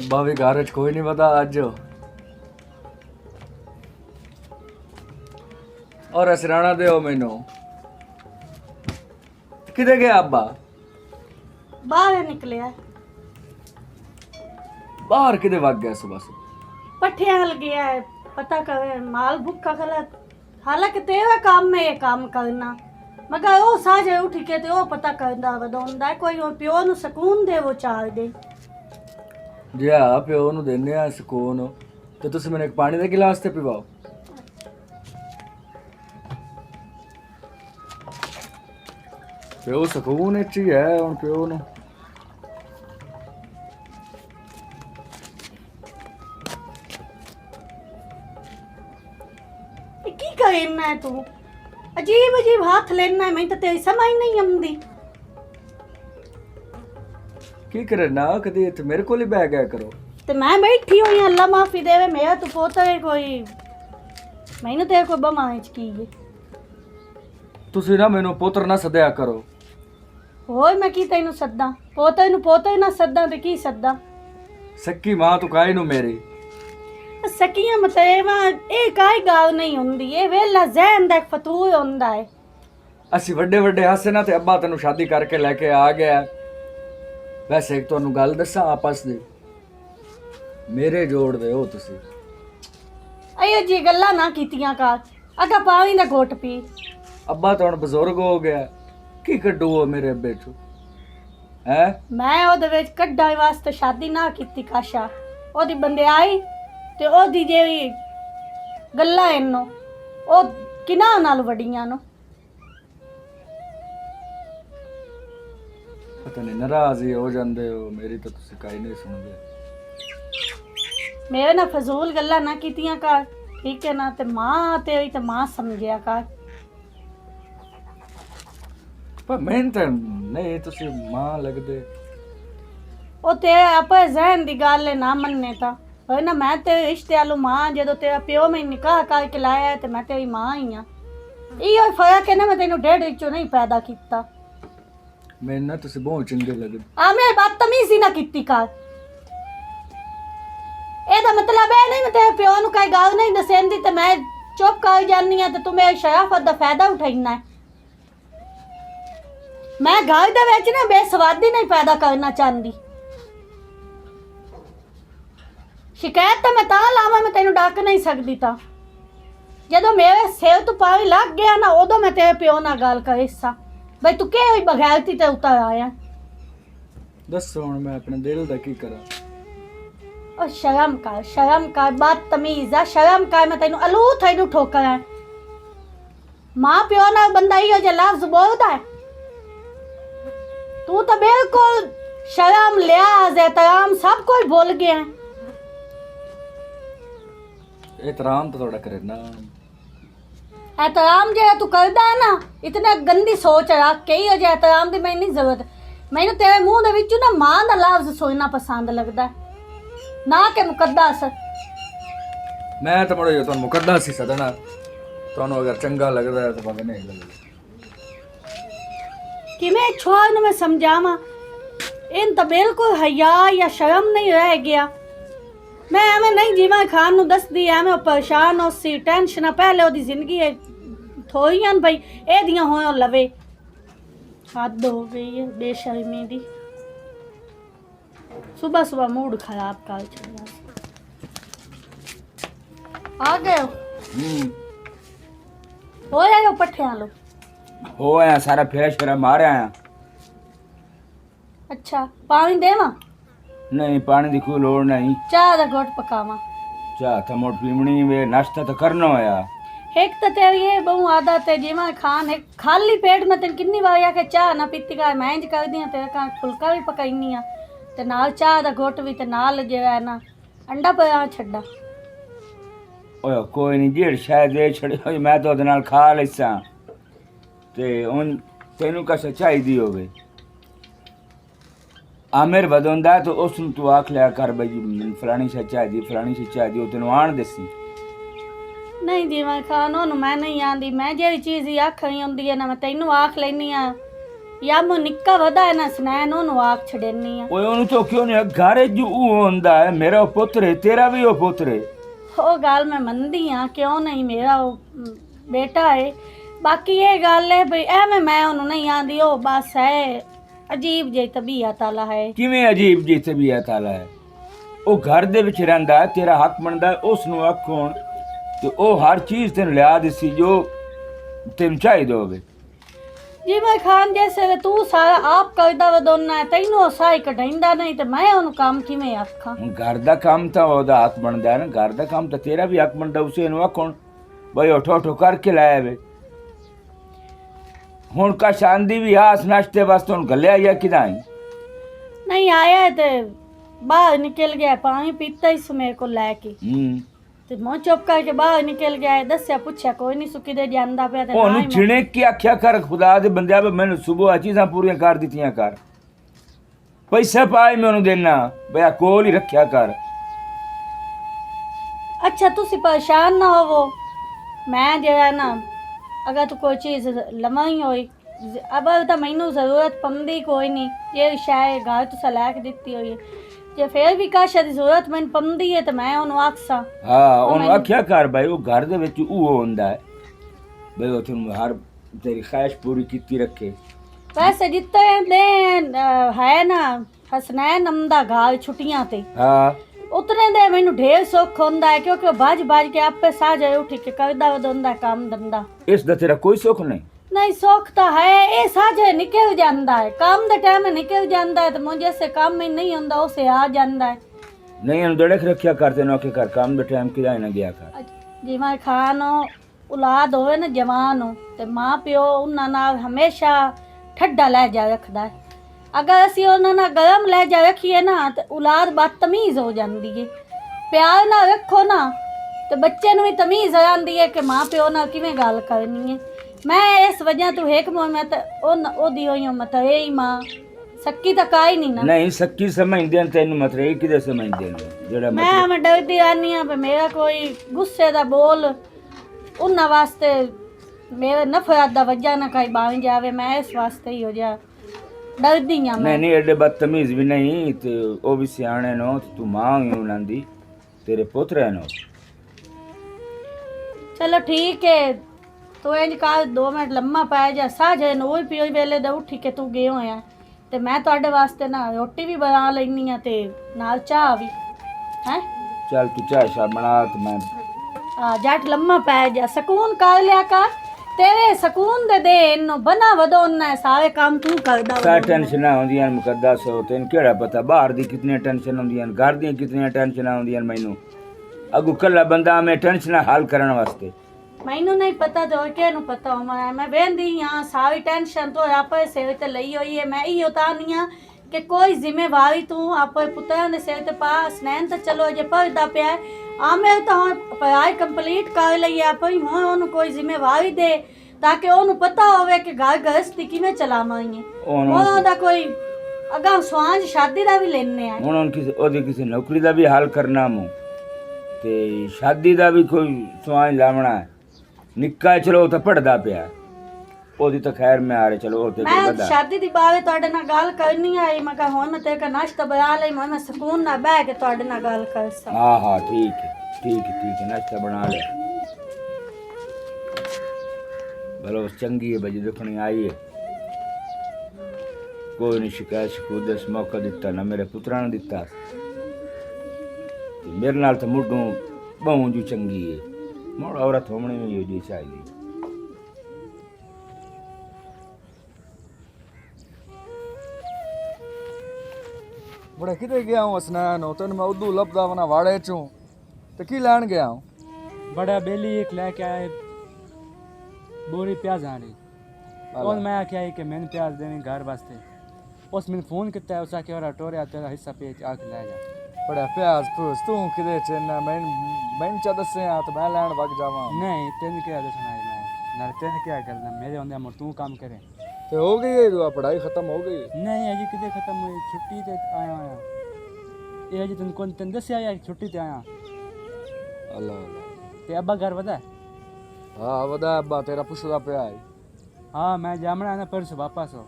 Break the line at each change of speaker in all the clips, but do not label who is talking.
अब्बा भी घर च कोई नहीं पता अज और सिराना दे मैनू किते गया अब्बा
बाहर निकलिया
बाहर किते वग गया सुबह सुबह
पट्ठे हल गया है पता करे माल भुक्खा खला हालांकि तेरा काम है ये काम करना मगर वो साजे उठ के ते वो पता करदा वदोंदा कोई वो प्यो नु सुकून दे वो चार दे
जे प्यो नु देने आ सुकून तो तुसी मैंने एक पानी दा गिलास ते पिवाओ प्यो सुकून च ही है हुण प्यो नु
की करना है तू अजीब अजीब हाथ लेना है मैं तो तेरी समझ नहीं आंदी
की करे ना कदी इत्थे मेरे कोल ही बैठ गया करो
ते मैं बैठी हुई हूं अल्लाह माफी देवे मेरा तू पोता है कोई मैंने तेरे को बमाए च की है
तुसी ना मैनू पुत्र ना सदया करो
होय मैं की तैनू सद्दा पोते ना सद्दा ते की सद्दा
सक्की मां तू काई नु मेरी
सकियां मतेवा ਇਹ ਕਾਈ ਗੱਲ ਨਹੀਂ ਹੁੰਦੀ ਇਹ ਵੇਲਾ ਜ਼ਹਿਨ ਦਾ ਇੱਕ ਫਤੂਰ ਹੁੰਦਾ ਹੈ
ਅਸੀਂ ਵੱਡੇ ਵੱਡੇ ਹਾਸੇ ਨਾ ਤੇ ਅੱਬਾ ਤੈਨੂੰ ਸ਼ਾਦੀ ਕਰਕੇ ਲੈ ਕੇ ਆ ਗਿਆ ਵੈਸੇ ਇੱਕ ਤੁਹਾਨੂੰ ਗੱਲ ਦੱਸਾਂ ਆਪਸ ਦੀ ਮੇਰੇ ਜੋੜਦੇ ਹੋ ਤੁਸੀਂ
ਅਯੋ ਜੀ ਗੱਲਾਂ ਨਾ ਕੀਤੀਆਂ ਕਰ ਅਗਾ ਪਾਣੀ ਦਾ ਘੁੱਟ ਪੀ
ਅੱਬਾ ਤਾਂ ਹੁਣ ਬਜ਼ੁਰਗ ਹੋ ਗਿਆ ਕੀ ਕੱਢੂ ਉਹ ਮੇਰੇ ਅੱਬੇ ਚੋਂ ਹੈ
ਮੈਂ ਉਹਦੇ ਵਿੱਚ ਕੱਢਾਂ ਵਾਸਤੇ ਸ਼ਾਦੀ ਨਾ ਕੀਤੀ ਕਾਸ਼ਾ ਉਹਦੀ ਬੰਦਿਆਈ ਤੇ ਉਹਦੀ ਜਿਹੜੀ ਗੱਲਾਂ ਇਹਨੂੰ ਉਹ ਕਿਨਾਂ ਨਾਲ ਵੜੀਆਂ ਨੂੰ
ਪਤਾ ਨਹੀਂ ਨਾਰਾਜ਼ ਹੀ ਹੋ ਜਾਂਦੇ ਹੋ ਮੇਰੀ ਤਾਂ ਤੁਸੀਂ ਕਾਈ ਨਹੀਂ ਸੁਣਦੇ
ਮੇਰੇ ਨਾਲ ਫਜ਼ੂਲ ਗੱਲਾਂ ਨਾ ਕੀਤੀਆਂ ਕਰ ਠੀਕ ਹੈ ਨਾ ਤੇ ਮਾਂ ਤੇਰੀ ਤੇ ਮਾਂ ਸਮਝਿਆ ਕਰ
ਪਰ ਮੈਂ ਤਾਂ ਨਹੀਂ ਤੁਸੀਂ ਮਾਂ ਲੱਗਦੇ
ਉਹ ਤੇ ਆਪੇ ਜ਼ਹਿਨ ਦੀ ਗੱਲ ਹੈ ਨਾ ਮੰਨੇ ਤਾਂ ਹੋਏ ਨਾ ਮੈਂ ਤੇ ਰਿਸ਼ਤੇ ਵਾਲੂ ਮਾਂ ਜਦੋਂ ਤੇਰਾ ਪਿਓ ਮੈਂ ਨਿਕਾਹ ਕਰਕੇ ਲਾਇਆ ਤੇ ਮੈਂ ਤੇਰੀ ਮਾਂ ਹੀ ਆ ਇਹੋ ਫਰਕ ਹੈ ਨਾ ਮੈਂ ਤੈਨੂੰ ਡੇਢ ਵਿੱਚੋਂ ਨਹੀਂ ਪੈਦਾ ਕੀਤਾ
ਮੈਨੂੰ ਨਾ ਤੁਸੀਂ ਬਹੁਤ ਚੰਗੇ ਲੱਗਦੇ
ਆ ਮੈਂ ਬਦਤਮੀਜ਼ੀ ਨਾ ਕੀਤੀ ਕਰ ਇਹਦਾ ਮਤਲਬ ਇਹ ਨਹੀਂ ਮੈਂ ਤੇਰੇ ਪਿਓ ਨੂੰ ਕੋਈ ਗੱਲ ਨਹੀਂ ਦੱਸੇਂਦੀ ਤੇ ਮੈਂ ਚੁੱਪ ਕਰ ਜਾਂਦੀ ਆ ਤੇ ਤੂੰ ਮੇਰੇ ਸ਼ਰਾਫਤ ਦਾ ਫਾਇਦਾ ਉਠਾਈਨਾ ਮੈਂ ਘਰ ਦੇ ਵਿੱਚ ਨਾ ਬੇਸਵਾਦੀ ਨਹੀਂ ਪੈਦਾ ਕਰਨਾ ਚਾਹੁੰਦੀ शिकायत तो मैं ता लावा मैं तेन डक नहीं सकती था जदों मेरे सिर तो पानी लग गया ना उदों मैं तेरे प्यो नाल गल कर सा भाई तू के हुई बगैरती ते उतर आया
दसो हुण मैं अपने दिल दा की करा
और शर्म कर बदतमीज आ शर्म कर मैं तेन अलू थैनू ठोकर है मां प्यो नाल बंदा इहो जे लफ्ज बोलदा है तू तो बिल्कुल शर्म लिहाज एहतराम सब कुछ भूल गया है
एहतराम तो थोड़ा करे ना
एहतराम जो तू करदा है ना इतने गंदी सोच रख के ही जो एहतराम की मैं नहीं जरूरत मैनू तेरे मुंह दे विचों ना मां दा लफ्ज सुनना पसंद लगदा है ना कि मुकद्दस
मैं तो मुड़े तो मुकद्दस ही सदना ਤੁਹਾਨੂੰ अगर चंगा लगदा है तो भावे नहीं लगदा
कि मैं छोड़ न मैं समझावा इन तो बिल्कुल हया या शर्म नहीं रह गया मैं एवं नहीं जीवा खान नू दसदी एवं परेशान हो सी टेंशन पहले ओदी जिंदगी थोड़ी भाई एदियां हो लवे हद हो गई है बेशर्मी दी सुबह सुबह मूड खराब कर छोड़ा आ गए हो आयो पट्ठे लो
हो आया सारा फेरा शेरा मार आया
अच्छा पानी देवा
नहीं पानी की कोई लोड़ नहीं
चाह दा घोट पकावा
चाह तो मोट पीमनी वे नाश्ता तो करना होया
एक तो तेरी ये बहु आदत है जिमा खान है खाली पेट में तेन कितनी बार आके चाह ना पीती का मैं इंज कर दियां तेरे का फुलका भी पकाईनी आ ते नाल चाह दा घोट भी ते नाल जो है ना अंडा पिया छड्डा
ओए कोई नहीं जेड़ शायद दे छड़े मैं तो ਉਹਦੇ ਨਾਲ ਖਾ ਲੈਸਾਂ ਤੇ ਹੁਣ ਤੈਨੂੰ ਕਾ ਚਾਹੀਦੀ ਹੋਵੇ ਆਮਰ ਵਧੋਂਦਾ ਤਾਂ ਉਸ ਨੂੰ ਤੂੰ ਆਖ ਲਿਆ ਕਰ ਬਈ ਮੈਨੂੰ ਫਲਾਣੀ ਚਾਹੀਦੀ ਫਲਾਣੀ ਚਾਹੀਦੀ ਉਹ ਤੈਨੂੰ ਆਣ ਦੇਸੀ
नहीं जिमा खान ਉਹਨੂੰ ਮੈਂ ਨਹੀਂ ਆਂਦੀ ਮੈਂ ਜਿਹੜੀ ਚੀਜ਼ ਹੀ ਆਖਣੀ ਹੁੰਦੀ ਹੈ ਨਾ ਮੈਂ ਤੈਨੂੰ ਆਖ ਲੈਣੀ ਆ ਜਾਂ ਮੋ ਨਿੱਕਾ ਵਦਾ ਹੈ ਨਾ ਸਨੈਨ ਉਹਨੂੰ ਆਖ ਛੜਨੀ ਆ
ਓਏ ਉਹਨੂੰ ਤਾਂ ਕਿਉਂ ਨਹੀਂ ਘਰੇ ਜੋ ਉਹ ਹੁੰਦਾ ਹੈ ਮੇਰਾ ਪੁੱਤਰ ਹੈ ਤੇਰਾ ਵੀ ਉਹ ਪੁੱਤਰ ਹੈ
ਉਹ ਗੱਲ ਮੈਂ ਮੰਨਦੀ ਆ ਕਿਉਂ ਨਹੀਂ ਮੇਰਾ ਉਹ ਬੇਟਾ ਹੈ ਬਾਕੀ ਇਹ ਗੱਲ ਹੈ ਬਈ ਐਵੇਂ ਮੈਂ ਉਹਨੂੰ ਨਹੀਂ ਆਂਦੀ ਉਹ ਬਸ ਹੈ ਅਜੀਬ ਜਿਹੀ ਤਬੀਅਤ ਵਾਲਾ ਹੈ
ਕਿਵੇਂ ਅਜੀਬ ਜਿਹੀ ਤਬੀਅਤ ਵਾਲਾ ਹੈ ਉਹ ਘਰ ਦੇ ਵਿੱਚ ਰਹਿੰਦਾ ਹੈ ਤੇਰਾ ਹੱਕ ਬਣਦਾ ਉਸ ਨੂੰ ਆਖੋਂ ਤੇ ਉਹ ਹਰ ਚੀਜ਼ ਤੈਨੂੰ ਲਿਆ ਦਿੱਸੀ ਜੋ ਤੈਨੂੰ ਚਾਹੀਦਾ ਹੋਵੇ
ਜਿਵੇਂ ਖਾਨ ਜੈਸੇ ਤੂੰ ਸਾਰਾ ਆਪ ਕਰਦਾ ਵਦੋਨਾ ਹੈ ਤੈਨੂੰ ਸਾਈ ਕਢਾਈਂਦਾ ਨਹੀਂ ਤੇ ਮੈਂ ਉਹਨੂੰ ਕੰਮ ਕਿਵੇਂ ਆਖਾਂ
ਹੁਣ ਘਰ ਦਾ ਕੰਮ ਤਾਂ ਉਹਦਾ ਹੱਕ ਬਣਦਾ ਹੈ ਨਾ ਘਰ ਦਾ ਕੰਮ ਤਾਂ ਤੇਰਾ ਵੀ ਹੱਕ ਬਣਦਾ ਉਸੇ ਨੂੰ ਆਖੋਂ ਬਈ ਉਠੋ ਉਠੋ ਕਰਕੇ ਲਾਇਆ ਵੇ ਹੁਣ ਕਾ ਸ਼ਾਂਦੀ ਵੀ ਆਸ ਨਾਸ਼ਤੇ ਵਾਸਤੇ ਹੁਣ ਗੱਲਿਆ ਜਾਂ ਕਿਦਾਂ
नहीं आया ते बाहर निकल गया पानी पीता ही मेरे को लैके ਤੇ ਮੂੰਹ ਚੁੱਪ ਕਰਕੇ ਬਾਹਰ ਨਿਕਲ ਗਿਆ ਦੱਸਿਆ ਪੁੱਛਿਆ ਕੋਈ ਨਹੀਂ ਸੁੱਕੀ ਦੇ ਜਾਂਦਾ ਪਿਆ ਤੇ
ਉਹਨੂੰ ਛਿਣੇ ਕੀ ਆਖਿਆ ਕਰ ਖੁਦਾ ਦੇ ਬੰਦਿਆ ਮੈਨੂੰ ਸਵੇਰ ਚੀਜ਼ਾਂ ਪੂਰੀਆਂ ਕਰ ਦਿੱਤੀਆਂ ਕਰ ਪੈਸੇ ਪਾਏ ਮੈਂ ਉਹਨੂੰ ਦੇਣਾ ਬਿਆ ਕੋਲ ਹੀ ਰੱਖਿਆ ਕਰ
ਅੱਛਾ ਤੁਸੀਂ ਪਰੇਸ਼ਾਨ ਨਾ ਹੋਵੋ ਮੈਂ ਜਿਹੜਾ ਨਾ ਅਗਰ ਤੂੰ ਕੋਈ ਚੀਜ਼ ਲਵਾਈ ਹੋਈ ਅਬਰ ਤਾਂ ਮੈਨੂੰ ਜ਼ਰੂਰਤ ਪੰਦੀ ਕੋਈ ਨਹੀਂ ਇਹ ਸ਼ਾਇਦ ਘਰ ਤੁਸੀਂ ਲੈ ਕੇ ਦਿੱਤੀ ਹੋਈ ਹੈ ਜੇ ਫੇਰ ਵੀ ਕਾਸ਼ਾ ਦੀ ਜ਼ਰੂਰਤ ਮੈਨੂੰ ਪੰਦੀ ਹੈ ਤੇ ਮੈਂ ਉਹਨੂੰ ਆਖਸਾਂ
ਹਾਂ ਉਹਨੂੰ ਆਖਿਆ ਕਰ ਭਾਈ ਉਹ ਘਰ ਦੇ ਵਿੱਚ ਉਹ ਹੁੰਦਾ ਹੈ ਬਈ ਉਹ ਤੈਨੂੰ ਹਰ ਤੇਰੀ ਖਾਹਿਸ਼ ਪੂਰੀ ਕੀਤੀ ਰੱਖੇ
ਵੈਸੇ ਜਿੱਤੇ ਦੇ ਹੈ ਨਾ ਹਸਨੈਨ ਨਮਦਾ ਘਰ ਛੁੱਟੀਆਂ ਤੇ
ਹਾਂ
ਉਤਨੇ ਦੇ ਮੈਨੂੰ ਢੇਰ ਸੁੱਖ ਹੁੰਦਾ ਹੈ ਕਿਉਂਕਿ ਉਹ ਭੱਜ ਕੇ ਆਪੇ ਸਾਜੇ ਉੱਠ ਕੇ ਕਰਦਾ ਵਦੰਦਾ ਕੰਮ ਧੰਦਾ
ਇਸ ਦਾ ਤੇਰਾ ਕੋਈ ਸੁੱਖ ਨਹੀਂ
नहीं सुख तो है ये साझे निकल जाता है काम दे टाइम में निकल जाता है तो मुझे से काम में नहीं होता उसे आ जाता है
नहीं हम दड़क रखिया करते ना के कर काम दे टाइम किदा ना गया कर
जिवें खान औलाद होवे ना जवान हो ते माँ प्यो उन्हां नाल हमेशा ठड्डा लहजा रखदा है अगर असीं उन्हां नाल गरम लहजा रखीए ना ते औलाद बदतमीज हो जाती है प्यार ना रखो ना तो बच्चे नूं भी तमीज आ जाती है कि माँ प्यो नाल किवें गल करनी है मैं इस वजह तू एक मैं तो ओदी होई हूं मत ए मां सक्की तक आई नहीं ना
नहीं सक्की समझदे तैनू मतलब ये किदे समझदे जेड़ा
मैं डरदी आनी हां पे मेरा कोई गुस्से दा बोल उन्हां वास्ते मेरे नफरत दा वजह ना कहीं बन जावे मैं इस वास्ते ही हो जा डरदी हां मैं
नहीं एडे बदतमीज भी नहीं ते ओ भी सियाणे नो तू मां ही उन्हां दी तेरे पुत्र है नो
चलो ठीक है तो इंज कर 2 मिनट लम्मा पै जा साझे नोई पियो वेले दा उठी के तू गए होया ते मैं तुहाडे वास्ते ना रोटी भी बना लैनी आ ते नाल चाह भी हैं
चल तू चाह शा बना ते मैं
जट लम्मा पै जा सुकून कर लिया कर तेरे सुकून दे इन्नो बना वदोना सारे काम तू करदा
सा टेंशन होंदियां मुकद्दस हो तैनू केड़ा पता बाहर दी कितनी टेंशन होंदियां घर दी कितनी टेंशन होंदियां मैनू अगू कल्ला बंदा मैं टेंशन हल करन वास्ते
मैनू नहीं पता तो के नु पता हो मैं वेंदी हां सारी टेंशन तो आपे सिर ते लई होई है मैं ई उतारनी हां कि कोई जिम्मेवारी तू आपे पुत्तां दे सिर ते पा स्नैन ते चलो जे पढ़दा पिया आमे तो पढ़ाई कंप्लीट कर लई आपे हुण ओनू कोई जिम्मेवारी दे ताकि ओनू पता होवे कि घर गृहस्थी किवें चलावांगे ओदा कोई अगा स्वांज शादी दा भी लेने आ
हुण किसी ओदी किसी नौकरी दा भी हाल करना मु ते शादी दा भी कोई स्वांज लावना है निक्का चलो तो पढ़दा पिया ओदी तो खैर मैं आ रहे चलो ओते
मैं शादी दी बारे तोड़े ना गल करनी आई मैं कहा हुण मैं तेरे का नाश्ता बना लई मैं सुकून ना बैठ के तोड़े ना गल कर सा
हां हां ठीक है नाश्ता बना ले भलो चंगी है बजी देखनी आई है कोई नहीं शिकायत खुद इस मौका दिता ना मेरे पुत्रा ने दिता मेरे नाल तो मुड्डू बहु जू चंगी है मोड़ औरत होने में ये चाहिए
बड़े किते गया हूँ स्नैन हो तेन मैं उदू लभदा वना वाड़े चों ते की लैन गया हूँ
बड़ा बेली एक लेके आए बोरी प्याज आनी और मैं आख्या कि मैंने प्याज देनी घर वास्ते उस मैंने फ़ोन किया उस आख्या और टोरिया तेरा हिस्सा पे आके ले जा
बड़ा प्याज पूस तू किदे चेना मैं चा दसे आ तो मैं लैन वग जावा
नहीं तेन क्या दसना है मैं ना तेन क्या करना मेरे होंदे मोर तू काम करे
ते हो गई है जो पढ़ाई खत्म हो गई
नहीं अजी किते खत्म हुई छुट्टी ते आया आया ये अजी तन कौन तन दस आया छुट्टी ते आया
अल्लाह
ते अब्बा घर वदा
हां वदा अब्बा तेरा पुछदा पे आई
हाँ मैं जामना ना परसों वापस हो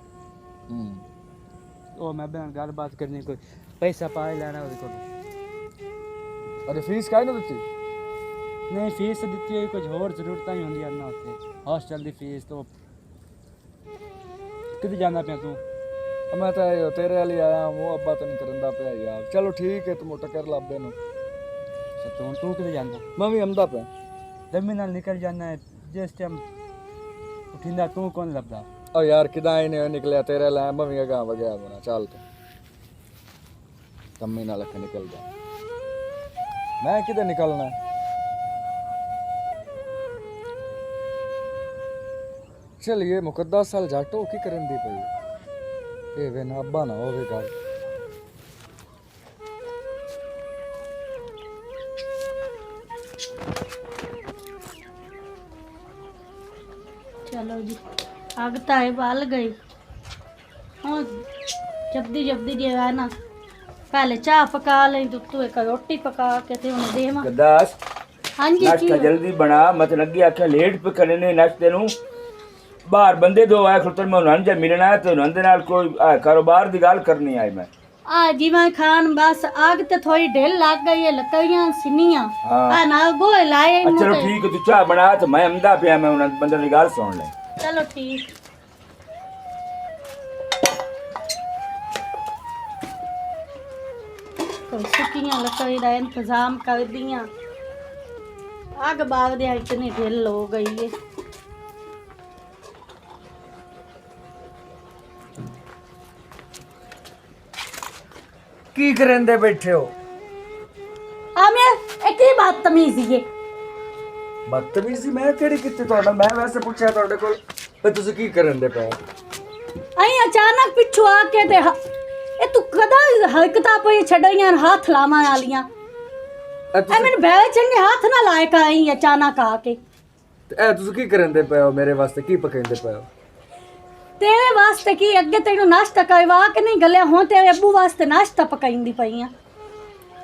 हम्म
ओ मैं बहन गल बात करनी कोई पैसा पा ही लेना ਉਹਦੇ ਕੋਲ
अरे फीस काहे ना ਦਿੱਤੀ
नहीं फीस ਦਿੱਤੀ ਹੋਈ ਕੁਝ ਹੋਰ ਜ਼ਰੂਰਤਾਂ ਹੀ ਹੁੰਦੀਆਂ ਨਾ ਉੱਥੇ ਹੌਸਟਲ ਦੀ ਫੀਸ ਤੋਂ ਕਿੱਥੇ ਜਾਂਦਾ ਪਿਆ ਤੂੰ
मैं तो यो तेरे वाली आया हूं अब्बा तन करंदा पे यार चलो ठीक है तुम टकर लाबे नु
ਤੂੰ ਕਿੱਥੇ ਜਾਂਦਾ
मैं भी आंदा पे
ਦਮੀ ਨਾਲ ਨਿਕਲ ਜਾਣਾ ਹੈ ਜਿਸ ਟਾਈਮ ਉਠਿੰਦਾ ਤੂੰ ਕੌਣ ਲੱਭਦਾ
ओ यार किदा ही नहीं निकलिया तेरे ला मैं भी गा वगया बना चल तू कम्मी ना लख निकल जा मैं किधर निकलना है चल ये मुकद्दस साल जाटो की करन दी पई ए वे ना अब्बा ना होवे घर
चलो जी आग तो है बाल गई हाँ जल्दी जल्दी जो है ना पहले चाह पका लें तो तू एक रोटी पका के थे उन्हें दे मां
गदास
हाँ जी
नाश्ता जल्दी बना मत लगी आख्या लेट पे करने नाश्ते नु बाहर बंदे दो आए खुतर में उन्होंने जब मिलना है तो उन्होंने नाल कोई कारोबार दी गल करनी आई मैं
जीवन खान बस आग ते थोड़ी ढेल लग गई है लकड़ियां सिनियां
हाँ।
आ ना गोए लाए इन
चलो
मुझे।
ठीक है तू चाह बना तो मैं अमदा पिया मैं उन्होंने बंदे की गल सुन ले
चलो ठीक कोई सुकियां लकड़ी का इंतजाम कर दिया आग बाग दे इतनी ढिल हो गई है
की करंदे बैठे हो
मैं एक ही बात तमीज है
बदतमीजी मैं केड़ी कित्ती ਤੁਹਾਡਾ मैं वैसे पूछया ਤੁਹਾਡੇ ਕੋਲ ਤੇ ਤੁਸੀਂ ਕੀ ਕਰਨ ਦੇ ਪਏ
अई अचानक पिछू आके ते ए तू कदा हरकतां पे छड़ियां हाथ लावां वालियां ए मैंने बैल चंगे हाथ ना लाए का आई अचानक आके
ए ਤੁਸੀਂ ਕੀ ਕਰਨ ਦੇ ਪਏ ਹੋ ਮੇਰੇ ਵਾਸਤੇ ਕੀ ਪਕਾਉਂਦੇ ਪਏ ਹੋ
तेरे वास्ते की अगे तेनू नाश्ता करवा के नहीं गले हों तेरे अब्बू वास्ते नाश्ता पकाईंदी पईयां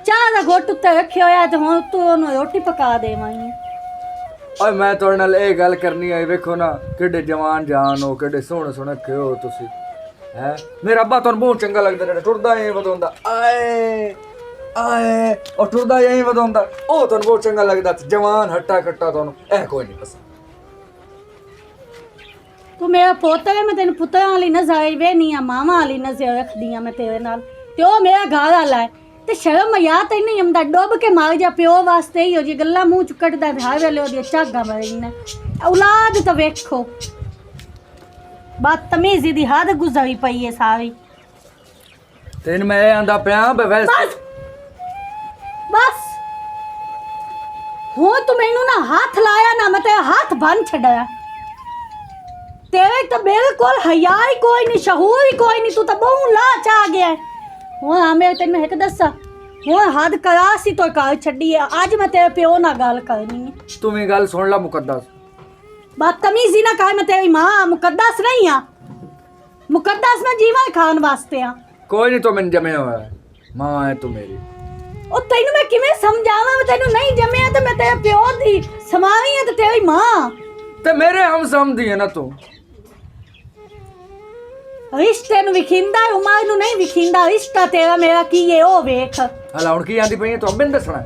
चाह दा घोट उत्ते रखियो होया ते हुण तू ओनू रोटी पका देवां
ਓਏ ਮੈਂ ਤੁਹਾਡੇ ਨਾਲ ਇਹ ਗੱਲ ਕਰਨੀ ਆਈ ਵੇਖੋ ਨਾ ਕਿੱਡੇ ਜਵਾਨ ਜਾਨ ਹੋ ਕਿੱਡੇ ਸੋਹਣੇ ਸੋਹਣੇ ਖਿਓ ਤੁਸੀਂ ਹੈ ਮੇਰਾ ਅੱਬਾ ਤੁਹਾਨੂੰ ਬਹੁਤ ਚੰਗਾ ਲੱਗਦਾ ਜਿਹੜਾ ਟੁਰਦਾ ਐਂ ਵਧਾਉਂਦਾ ਆਏ ਆਏ ਉਹ ਟੁਰਦਾ ਐਂ ਵਧਾਉਂਦਾ ਉਹ ਤੁਹਾਨੂੰ ਬਹੁਤ ਚੰਗਾ ਲੱਗਦਾ ਜਵਾਨ ਹੱਟਾ ਕੱਟਾ ਤੁਹਾਨੂੰ ਇਹ ਕੋਈ ਨਹੀਂ ਪਸੰਦ
तू मेरा पोता है मैं तेन पुत्तरा वाली नजर वे नहीं आ मामा वाली नजर रखदी आ मैं तेरे नाल ते ओ मेरा घर वाला है ते शर्म या ते नहीं आंदा डुब के मार जा प्यो वास्ते ही हो जी गल्ला मुंह च कटदा हर वेले ओदी झागा मारना औलाद तो वेखो बदतमीजी दी हद गुजरी पई है सारी
ਤੈਨੂੰ ਮੈਂ ਇਹ ਆਂਦਾ ਪਿਆ ਬੇ ਵੈਸੇ
बस बस हो तू मैनू ना हाथ लाया ना मैं तेरा हाथ बन छड़ाया तेरे तो बिल्कुल हया ही कोई नहीं शहूर ही कोई नहीं तू तो बहु लाच आ गया हूँ हमें तेन एक दसा हूँ हद करा सी तो घर छड़ी है अज मैं तेरे प्यो ना गल करनी है
ਤੂੰ ਵੀ ਗੱਲ ਸੁਣ ਲੈ ਮੁਕੱਦਸ
बदतमीजी ना कह मैं तेरी मां मुकद्दस नहीं हाँ मुकद्दस मैं जीवन खान वास्ते हाँ
ਕੋਈ ਨਹੀਂ ਤੂੰ ਮੈਨੂੰ ਜਮਿਆ ਹੋਇਆ ਹੈ। ਮਾਂ ਹੈ ਤੂੰ ਮੇਰੀ
ਉਹ ਤੈਨੂੰ ਮੈਂ ਕਿਵੇਂ ਸਮਝਾਵਾਂ ਮੈਂ ਤੈਨੂੰ ਨਹੀਂ ਜੰਮਿਆ ਤੇ ਮੈਂ ਤੇਰੇ ਪਿਓ ਦੀ ਸਮਾਵੀ ਹੈ ਤੇ ਤੇਰੀ ਮਾਂ
ਤੇ ਮੇਰੇ ਹਮ ਸਮਝਦੀ ਹੈ ਨਾ ਤੂੰ
ਰਿਸ਼ਤੇ ਨੂੰ ਵਿਖਿੰਦਾ ਉਮਰ ਨੂੰ ਨਹੀਂ ਵਿਖਿੰਦਾ ਰਿਸ਼ਤਾ ਤੇਰਾ ਮੇਰਾ ਕੀ ਹੈ ਉਹ ਵੇਖ
ਹਲਾ ਹੁਣ ਕੀ ਆਂਦੀ ਪਈ ਹੈ ਤੂੰ ਅੱਬੇ ਨੂੰ ਦੱਸਣਾ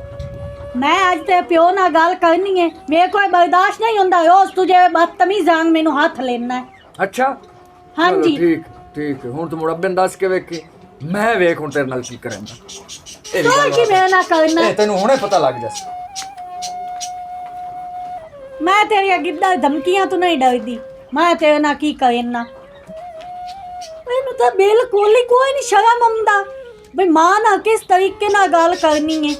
ਮੈਂ ਅੱਜ ਤੇ ਪਿਓ ਨਾਲ ਗੱਲ ਕਰਨੀ ਹੈ ਮੇਰੇ ਕੋਲ ਬਰਦਾਸ਼ਤ ਨਹੀਂ ਹੁੰਦਾ ਰੋਜ਼ ਤੁਝੇ ਬਦਤਮੀਜ਼ ਆਂਗ ਮੈਨੂੰ ਹੱਥ ਲੈਣਾ ਹੈ
ਅੱਛਾ
ਹਾਂਜੀ
ਚਲੋ ਠੀਕ ਹੈ ਹੁਣ ਤੂੰ ਮੁੜ ਅੱਬੇ ਨੂੰ ਦੱਸ ਕੇ ਵੇਖੀ ਮੈਂ ਵੇਖ ਹੁਣ ਤੇਰੇ ਨਾਲ ਕੀ ਕਰਾਂਗਾ ਇਹ ਵੀ
ਤੂੰ
ਗੱਲ
ਕੀ ਮੇਰੇ ਨਾਲ ਕਰਨਾ
ਇਹ ਤੈਨੂੰ ਹੁਣੇ ਪਤਾ ਲੱਗ ਜਾ
ਮੈਂ ਤੇਰੀਆਂ ਗਿੱਧਾ ਧਮਕੀਆਂ ਤੋਂ ਨਹੀਂ ਡਰਦੀ ਮੈਂ ਤੇਰੇ ਨਾਲ ਕੀ ਕਰਨਾ ਮੈਨੂੰ ਤਾਂ ਬਿਲਕੁਲ ਹੀ ਕੋਈ ਨਹੀਂ ਸ਼ਰਮ ਆਉਂਦਾ ਬਈ ਮਾਂ ਨਾਲ ਕਿਸ ਤਰੀਕੇ ਨਾਲ ਗੱਲ ਕਰਨੀ ਹੈ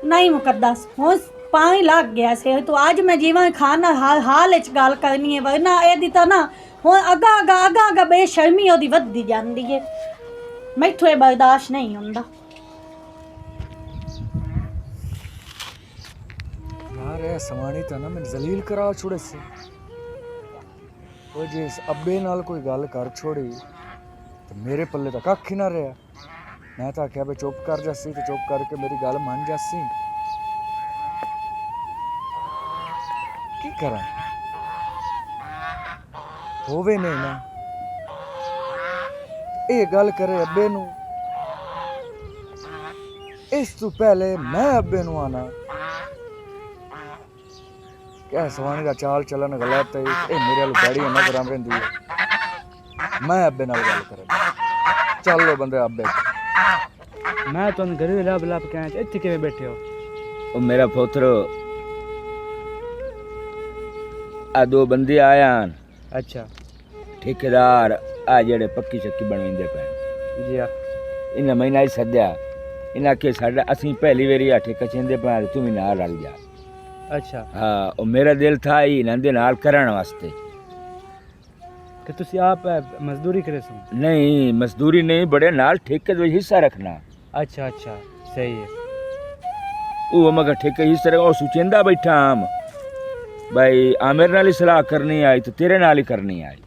ਨਹੀਂ ਮੁਕੱਦਸ ਹੁਣ ਪਾਣੀ ਲੱਗ ਗਿਆ ਸੀ ਤੋ ਅੱਜ ਮੈਂ ਜੀਵਨ ਖਾਨ ਨਾਲ ਹਾਲ ਵਿੱਚ ਗੱਲ ਕਰਨੀ ਹੈ ਵਰਨਾ ਇਹਦੀ ਤਾਂ ਨਾ ਹੁਣ ਅੱਗਾ ਬੇਸ਼ਰਮੀ ਉਹਦੀ ਵੱਧਦੀ ਜਾਂਦੀ ਹੈ ਮੈਥੋਂ ਇਹ ਬਰਦਾਸ਼ਤ ਨਹੀਂ ਹੁੰਦਾ
यार ये समानी तो ना मैं जलील करा छोड़े से वो जे इस अब्बे नाल कोई गल कर छोड़ी तो मेरे पल्ले तो कख ही ना रहा मैं तो आख्या भी चुप कर जासी तो चुप करके मेरी गल मान जासी की करा होवे नहीं ना ये गल करे अब्बे नू इस तू पहले मैं अब्बे नू आना क्या सवानी का चाल चलन गलत है ये मेरे वाली गाड़ी नजर आ रही है मैं अब्बे नाल गल कर चल लो बंदे अब्बे
मैं तो घर में लब लब के आया इत्थे किवें बैठे हो
ओ मेरा पुत्र आ दो बंदे आया हन
अच्छा
ठेकेदार आ जेड़े पक्की शक्की बनवाइंदे पे
जी हाँ
इन्हें महीना ही सद्या इन्हें आखे साडा असीं पहली बारी आ ठेका चेंदे पे तू भी नाल रल जा
अच्छा
हाँ और मेरा दिल था ही इन्हां नाल करण वास्ते
कि तुसी आप मजदूरी करे सो
नहीं मजदूरी नहीं बड़े नाल ठेके दे हिस्सा रखना
अच्छा अच्छा सही है
वो मगर ठेके हिस्सा रख और सुचेंदा बैठा आम भाई आमिर नाल ही सलाह करनी आई तो तेरे नाल ही करनी आई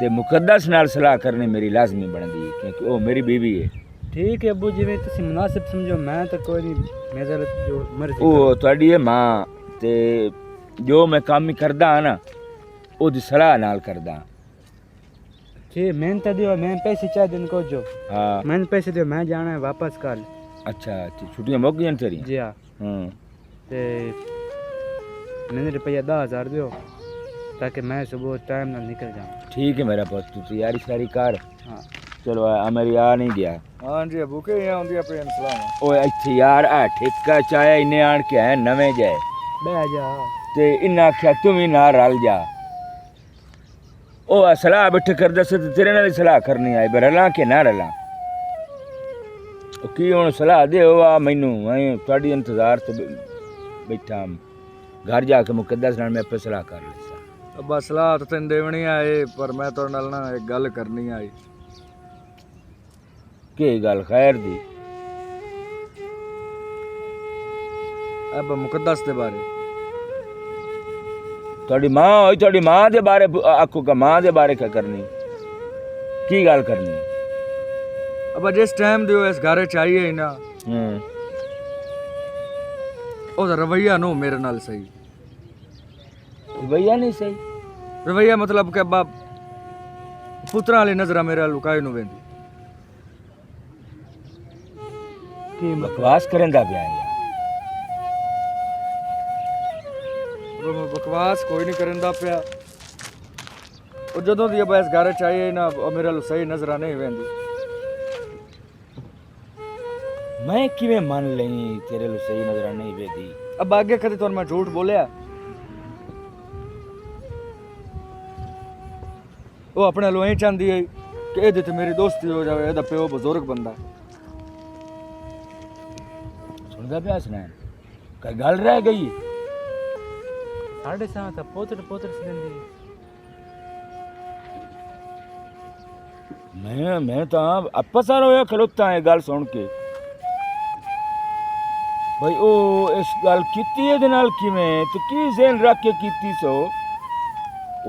ते मुकद्दस नाल सलाह करनी मेरी लाजमी बनदी है क्योंकि वो मेरी बीवी है
ठीक है अबू जिवें तुसी मुनासिब समझो मैं तो कोई नहीं मेरा जो मर्जी
वो तुहाडी है मां ते जो मैं काम ही करदा ना ओदी सलाह नाल करदा
जी मैंने तो दियो मैं पैसे चाह दिन को जो
हाँ
मैंने पैसे दियो मैं जाना है वापस कल
अच्छा छुट्टियां मुक गईं तेरी
जी हाँ ते मैंने रुपया 10,000 दियो ताकि मैं सुबह टाइम ना निकल जाऊँ
ठीक है मेरा पुत तू तैयारी सारी कर
हाँ
चलो आ मेरी आ नहीं गया
हां जी अबू के यहाँ आंदी पे सलाम
ओए इत्थे यार आ ठेका चाया इन्हें आन के है नवे जाए
बह जा
ते इन्हें आख्या तू भी ना रल जा ओ सलाह बैठे कर दस तेरे नाल सलाह करनी आई रला के ना रला की हुण सलाह दे आ मैनू मैं तुहाडी इंतजार ते बैठा घर जाके मुकद्दस नाल मैं अपने सलाह कर लेसा
अब्बा सलाह तो तेन देवनी आए पर मैं तो नाल ना एक गल करनी आई
के गल खैर दी
अब्बा मुकद्दस दे बारे
थोड़ी माँ होई थोड़ी माँ दे बारे आखो का माँ दे बारे क्या करनी की गल करनी
अब्बा जिस टाइम दियो इस घरे चाहिए ही ना ओदा रवैया नो मेरे नाल सही
भैया नहीं सही
रवैया मतलब कि अब्बा पुत्रा वाली नजरा मेरे लुकाई नु वेंदी
की बकवास करेंदा पिया यार
मैं बकवास कोई नहीं करेंदा पिया और जदों दी अब्बा इस घरे चाहिए ना मेरे लो सही नजरा नहीं वेंदी
मैं किवें मान लई तेरे लो सही नजर नहीं वेदी
अब आगे कदे तो मैं झूठ बोलिया वो अपने लो ही चाहती है कि ये ते मेरी दोस्ती हो जाए एदा प्यो बुजुर्ग बंदा
सुनदा पिया सुना कई गल रह गई
साढ़े सात पोतर पोतर सिलेंदी
मैं तो अपसार होया खलोता है गल सुन के भाई ओ इस गल कीती है दे नाल किवें तो की ज़हन रख के कीती सो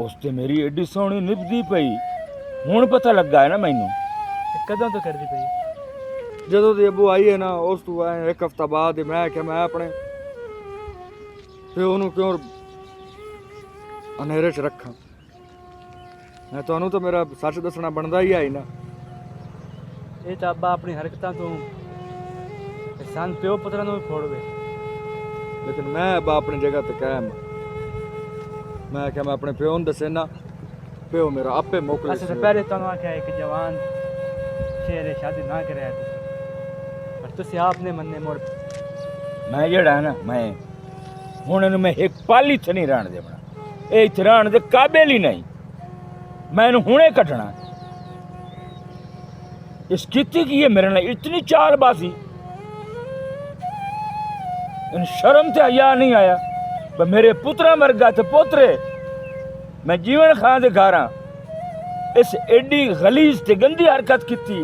उस ते मेरी एडी सोहनी निभदी पई हुण पता लगा है ना मैनू
कदों तो करदी पई
जदों दी अबू आई है ना उस तू आए एक हफ्ता बाद मैं क्या मैं अपने प्यो नू क्यों अनेरे च रखा मैं तुहानू तो मेरा सच दसना बनदा ही आई ना
ये तो अब्बा अपनी हरकतां तो सान प्यो पुत्रा नु फोड़ वे
लेकिन मैं अब्बा अपनी जगह ते कायम मैं क्या मैं अपने प्यो नू दसे ना प्यो मेरा आपे मोकले
अच्छा तो पहले तनु आख्या एक जवान शेर शादी ना करे पर तुसी आपने मन्ने मोड़
मैं जेड़ा ना मैं हुण इनू मैं एक पाली च नहीं रहण देवना ए इत्थे रहण दे काबिल ही नहीं मैं इनू हुणे कटना इस कीती की है मेरे नाल इतनी चालबाजी इन शर्म ते हया नहीं आया पर मेरे पुत्रा वर्गा ते पोतरे मैं जीवन खां दे घर हां इस एडी गलीज ते गंदी हरकत की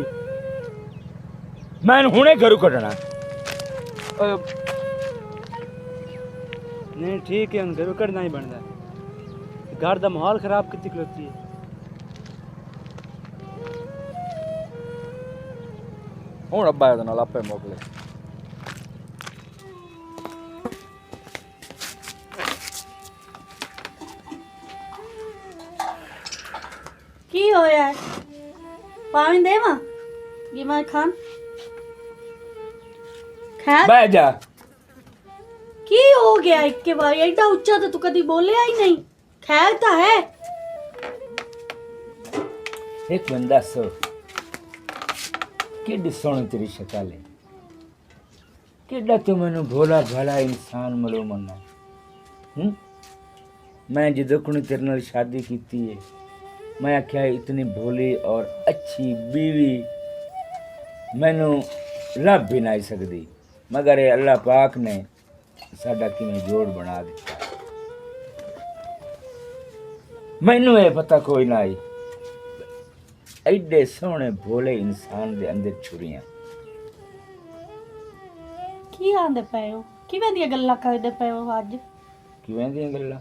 मैं हुणे घरों कढना
नहीं ठीक है हम घरों कढ़ना ही बनता है घर का माहौल खराब कितनी खलोती है
ਹੁਣ ਅੱਬਾ ਇਹਦੇ ਨਾਲ ਆਪੇ ਮੋਕਲੇ
ਕੀ ਹੋਇਆ ਹੈ? ਪਾਣੀ ਦੇਵਾਂ ਜਿਵੇਂ ਖਾਨ ਖੈਰ
बैठ जा
ਕੀ ਹੋ ਗਿਆ ਇੱਕੇ ਵਾਰੀ ਐਡਾ ਉੱਚਾ ਤਾਂ ਤੂੰ ਕਦੀ ਬੋਲਿਆ ਹੀ ਨਹੀਂ ਖੈਰ ਤਾਂ ਹੈ
एक बंदा सो कि सोनी तेरी शक्ल है कि मैनू भोला भाला इंसान मिलो मना मैं जो कुणी तेरे नाल शादी की है मैं आख्या इतनी भोली और अच्छी बीवी मैनू लभ भी नहीं सकती मगर ये अल्लाह पाक ने साडा किवें जोड़ बना दिता मैनू ये पता कोई ना आई एडे सोहने भोले इंसान दे अंदर छुरियां
ਕੀ ਆਂਦੇ ਪਏ ਹੋ ਕਿਵੇਂ ਦੀਆਂ ਗੱਲਾਂ ਕਰਦੇ ਪਏ ਹੋ ਅੱਜ
किवें दी गल्लां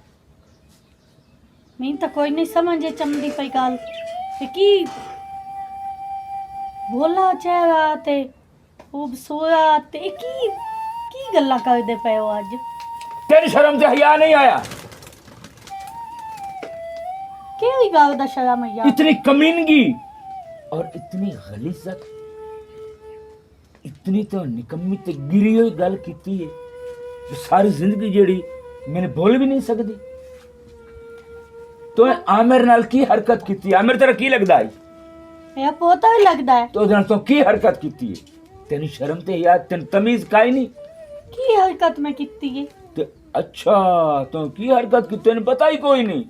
ਮੈਨੂੰ ਤਾਂ ਕੋਈ ਨਹੀਂ ਸਮਝ ਚੰਦੀ ਪਈ ਗੱਲ ਤੇ ਕੀ ਭੋਲਾ ਚਿਹਰਾ ਤੇ ਖੂਬਸੂਰਤ ਤੇ ਕੀ ਕੀ ਗੱਲਾਂ ਕਰਦੇ ਪਏ ਹੋ ਅੱਜ
तेरी शर्म ते हया नहीं आया
ਕਿਹੜੀ ਗੱਲ ਦਾ ਸ਼ਰਮ ਹੈ ਯਾਰ
इतनी कमीनगी और इतनी गलीजत इतनी तो निकम्मी ते गिरी हुई गल कीती है जो सारी जिंदगी जेड़ी मैंने बोल भी नहीं सकती तो आमिर नाल की हरकत कीती आमिर तेरा की लगदा है
ਮੇਰਾ ਪੋਤਾ ਵੀ ਲੱਗਦਾ ਹੈ
तो जन तो की हरकत कीती है तेरी शर्म ते या तेन तमीज काई नहीं
ਕੀ ਹਰਕਤ ਮੈਂ ਕੀਤੀ ਹੈ
ते अच्छा तो की हरकत की तेन पता ही कोई नहीं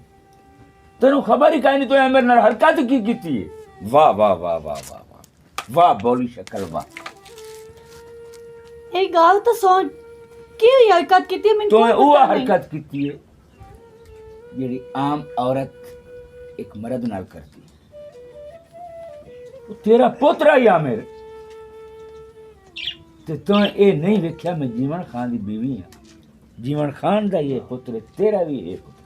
तेन खबर ही काई नहीं तो आमिर नाल हरकत की कीती है वाह वाह वाह वाह वाह वाह वाह बोली शक्ल वाह
ਇਹ ਗੱਲ ਤਾਂ ਸੁਣ ਕੀ ਹਰਕਤ ਕੀਤੀ ਮੈਨੂੰ
तो
ਕੋਈ
वो
ਪਤਾ ਨਹੀਂ।
हरकत की है जेड़ी आम औरत एक मर्द नाल करती है वो तेरा पोतरा ही आमिर ते तो ये नहीं वेख्या मैं जीवन खान दी बीवी हां जीवन खान दा ये पुत्र तेरा भी ये पुत्र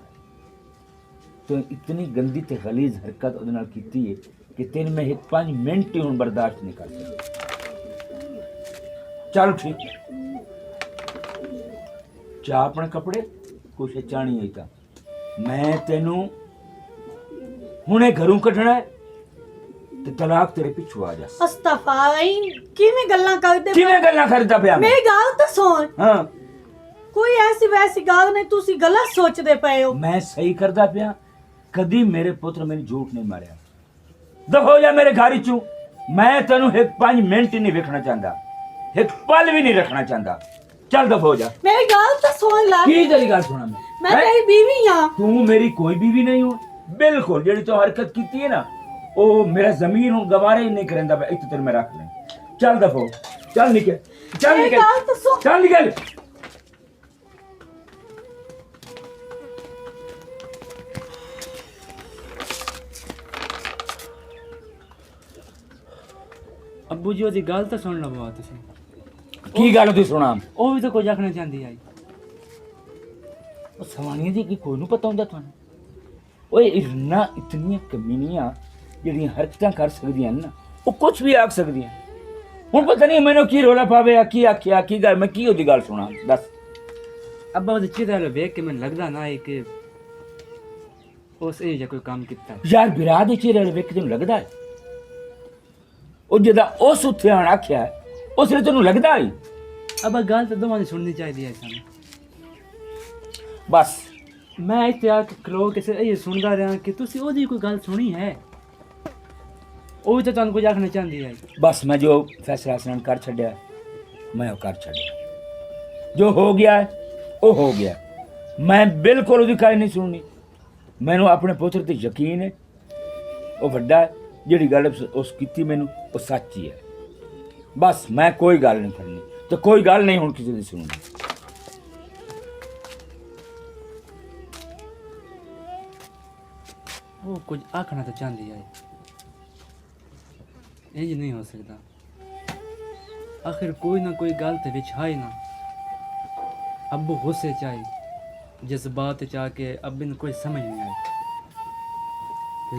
तो इतनी गंदी ते गलीज हरकत ओदे नाल कीती है कि तेन में एक 5 मिनट ही हुण बर्दाश्त नहीं कर सकदा चल ठीक चा अपने कपड़े कुछ चाणी है ता मैं तेनू हुणे घरों कढना है ते तलाक तेरे पिछू आ जा
ਅਸਤਫਾਈ ਕਿਵੇਂ ਗੱਲਾਂ ਕਰਦੇ ਪਏ?
किवें गल्लां करदा पिया मैं
ਮੇਰੀ ਗੱਲ ਤਾਂ ਸੁਣ
हां
ਕੋਈ ਐਸੀ ਵੈਸੀ ਗੱਲ ਨਹੀਂ ਤੁਸੀਂ ਗਲਤ ਸੋਚਦੇ ਪਏ ਹੋ
मैं सही करदा पिया कदी मेरे पुत्र मैंने झूठ नहीं मारिया दफो जा मेरे घर चू मैं तेनू एक 5 मिनट ही नहीं वेखना चाहता एक पल भी नहीं रखना चाहता चल दफो जा
ਮੇਰੀ ਗੱਲ ਤਾਂ ਸੁਣ ਲੈ
की तेरी गल सुना
ਮੈਂ
मैं
ਤੇਰੀ ਬੀਵੀ ਹਾਂ
तू मेरी कोई बीवी नहीं हो बिल्कुल जेड़ी तो हरकत की है ना ओ मेरा जमीन हूं गवारे ही नहीं करेंदा इत्थे तेरे में रख ले चल दफो चल निकल
मेरी गल तो सुन।
चल निकल
अब्बू जी ओदी गल तो सुन लवो तुसी
की गल तू सुना
ਉਹ ਵੀ ਤਾਂ ਕੁਝ ਆਖਣਾ ਚਾਹੁੰਦੀ ਆਈ
ਉਹ ਸਵਾਣੀਆਂ ਦੀ ਕੀ ਕੋਈ ਨੂੰ ਪਤਾ ਹੁੰਦਾ ਤੁਹਾਨੂੰ ਓਏ ਇਰਨਾ ਇਤਨੀਆਂ ਕਮੀਨੀਆਂ ਜਿਹੜੀਆਂ ਹਰਕਤਾਂ ਕਰ ਸਕਦੀਆਂ ਨੇ ਨਾ ਉਹ ਕੁਝ ਵੀ ਆਖ ਸਕਦੀਆਂ ਹੁਣ ਪਤਾ ਨਹੀਂ ਮੈਨੂੰ ਕੀ ਰੋਲਾ ਪਾਵੇ ਆ ਕੀ ਆਖਿਆ ਕੀ ਗੱਲ ਮੈਂ ਕੀ ਉਹਦੀ ਗੱਲ ਸੁਣਾ ਦੱਸ
ਅੱਬਾ ਉਹਦੇ ਚਿਹਰੇ ਵੇਖ ਕੇ ਮੈਨੂੰ ਲੱਗਦਾ ਨਾ ਹੈ ਕਿ ਉਸ ਇਹ ਜਿਹਾ ਕੋਈ ਕੰਮ ਕੀਤਾ ਹੈ।
ਯਾਰ ਬਿਰਾ ਦੇ ਚਿਹਰੇ ਵੇਖ ਕੇ ਤੈਨੂੰ ਲੱਗਦਾ ਹੈ ਉਹ ਜਿਹਦਾ ਉਸ ਉੱਥੇ ਆਣ ਆਖਿਆ ਉਸ ਨੇ ਤੈਨੂੰ ਲੱਗਦਾ ਹੈ
ਅੱਬਾ ਗੱਲ ਤਾਂ ਦੋਵਾਂ ਦੀ ਸੁਣਨੀ ਚਾਹੀਦੀ ਹੈ ਸਾਨੂੰ
ਬਸ
ਮੈਂ ਇੱਥੇ ਆ ਕੇ ਖਲੋ ਕੇ ਇਹ ਸੁਣਦਾ ਰਿਹਾ ਕਿ ਤੁਸੀਂ ਉਹਦੀ ਕੋਈ ਗੱਲ ਸੁਣੀ ਹੈ ਉਹ ਵੀ ਤਾਂ ਤੁਹਾਨੂੰ ਕੁਝ ਆਖਣਾ ਚਾਹੁੰਦੀ ਹੈ
बस मैं जो फैसला स्नान कर छड़िया मैं वो कर छड़िया जो हो गया है वो हो गया मैं बिल्कुल उसकी गल नहीं सुननी मैनू अपने पुत्र ते यकीन है वो वड्डा है जिहड़ी गल उस कीती मैनू वो सच ही है बस मैं कोई गल नहीं करनी तो कोई गल नहीं हुण किसी दी सुननी
वो कुछ आखना तो चाहती है, इंज नहीं हो सकता। आखिर कोई ना कोई गल तो विच है ना। अब्बू गुस्से चाहे जज्बात चाह के अब्बी ने कोई समझ नहीं आई,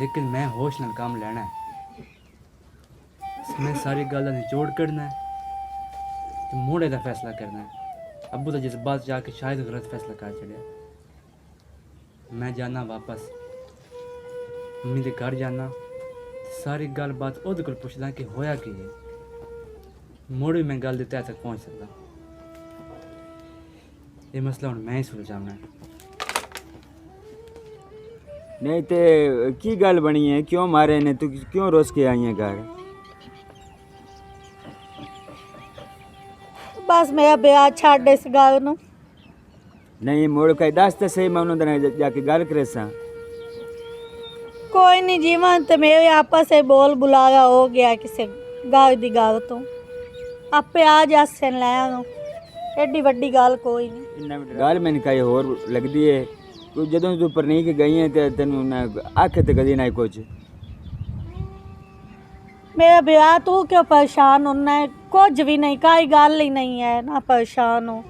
लेकिन मैं होश नाल काम लेना है। मैं सारी गल निचोड़ करना है तो मोड़े का फैसला करना है। अब्बू तो जज्बात जाके शायद गलत फैसला कर चढ़िया। मैं जाना वापस मम्मी के घर जाना, सारी गल बात ओहदे कोल पुछदा कि होया की है। मुड़ भी मैं गल दी तह तक पहुंच सकदा। ये मसला हुण मैं ही सुलझाना है।
नहीं ते की गल बनी है, क्यों मारे ने, तू क्यों रोज के आई है घर?
बस मेरा ब्याह छड्ड इस गल नूं।
नहीं मुड़ के दस तो सही, मैं उन्होंने जाके गल करे सा।
कोई नहीं जीवन ते मेरे आपस से बोल बुलाया हो गया किसी गल दी गल तो आपे आ जासे लैन। एडी वड्डी गल कोई नहीं।
गल मैंने कही होर लगदी है। तू जदों तू परनी के गई है ते तेनू ना आखे ते कदी ना कुछ।
मेरा ब्याह तू क्यों परेशान होना है? कुछ भी नहीं, कोई गल ही नहीं है ना परेशान हो।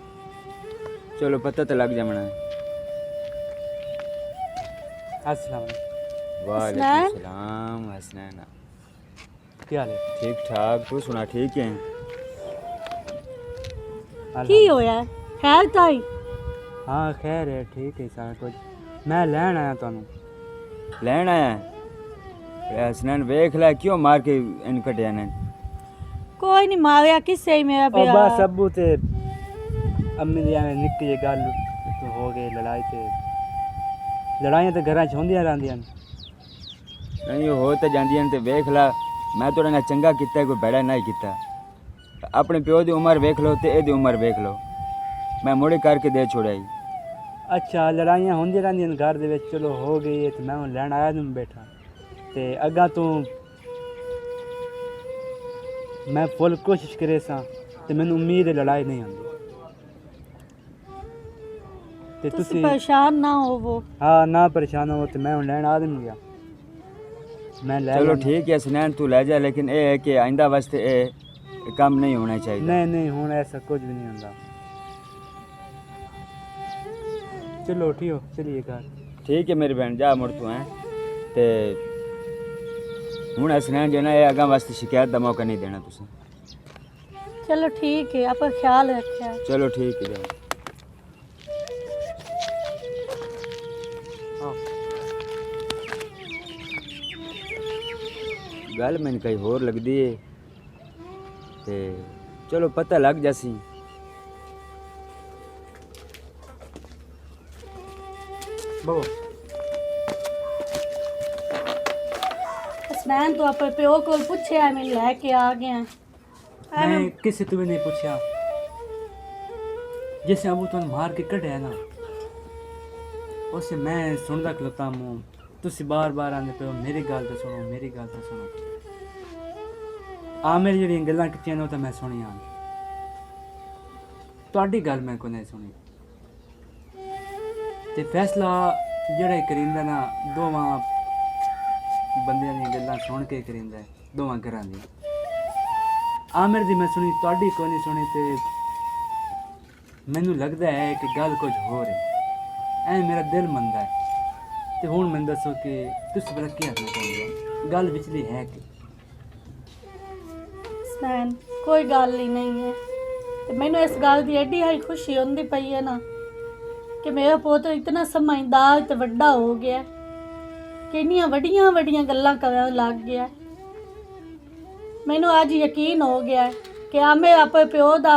चलो पता तो लग जाना।
अस्सलाम वालेकुम।
वालेकुम सलाम हसनैन।
क्या हाल है?
ठीक ठाक, तू सुना ठीक है?
की होया खैर ताई?
हाँ खैर है, ठीक है सारा कुछ। मैं लैन आया तुहानू।
लैन आया है? हसनैन वेख लै क्यों मार के इन कटिया ने?
कोई नहीं मारिया किसे ही मेरा
और
ब्याह।
बस अब्बू ते अम्मी दी एवें निक्की जी गल हो गई लड़ाई ते लड़ाइयां तो घरां च होंदियां रहिंदियां।
नहीं हो तो जांदियां ते वेख ला, मैं थोड़ा ना चंगा किता कोई बैड़ा नहीं किता। अपने प्यो दी उम्र वेख लो ते एदी उम्र वेख लो, मैं मुड़े करके दे छोड़ाई।
अच्छा लड़ाइयां होंदियां रहिंदियां घर दे विच, चलो हो गई है ते मैं हुण लैन आया तुम बैठा ते अग्गां तू मैं फुल कोशिश करे सा ते मैनू उम्मीद है लड़ाई नहीं आंदी ते
तुसी
तुसी
परेशान ना होवो।
हाँ ना परेशान हो ते मैं हुण लैन आ गया। मैं ले
चलो
जाना।
ठीक है हसनैन तू ले जा, लेकिन ये है कि आइंदा वास्ते ये काम नहीं होना चाहिए।
नहीं नहीं हुण ऐसा कुछ भी नहीं होंदा। चलो ठीक हो, चलिए घर।
ठीक है मेरी बहन, जा मुड़ तू हैं ते हुण हसनैन जो ना ये अगां वास्ते शिकायत का मौका नहीं देना तुसें।
चलो ठीक है, आप ख्याल रखिया।
चलो ठीक है जाओ। गल मैंने कहीं होर लगदी है ते चलो पता लग जासी।
बो
हसनैन तो अपने प्यो को पूछे मैं लेके आ गया।
मैं किसी तो भी नहीं पूछा। जैसे अबू तुम मार के कढ़िया ना, उसे मैं सुनता खलोता हूँ। तुसी बार बार आने पे मेरी गल तो सुनो, मेरी गल तो सुनो। आ मेरी जेह्ड़ियां गल्लां कीतियां ने ओह तां मैं सुनियां, तुहाडी गल मैं को नहीं सुनी। ते फैसला जेह्ड़ा करींदा ना दोवां बंदियां दियां गल्लां सुन के करींदा है, दोवां घरां दी। आमिर दी मैं सुनी, तुहाडी कोई नहीं सुनी ते मैनू लगदा है कि गल कुछ हो रही ऐ मेरा दिल मनदा है। ते हुण मैनू दस्सो कि तुस भला केह् आखना चाहुंदे हो, गल विचली है कि?
हसनैन कोई गल ही नहीं है ते मैनू इस गल की एडी हाई खुशी होंदी पई है ना कि मेरा पुत्र इतना समझदार ते वड्डा हो गया कि इन्नियां वड्डियां वड्डियां गल्लां करन लग गया। मैनू अज यकीन हो गया कि आमे अपने प्यो दा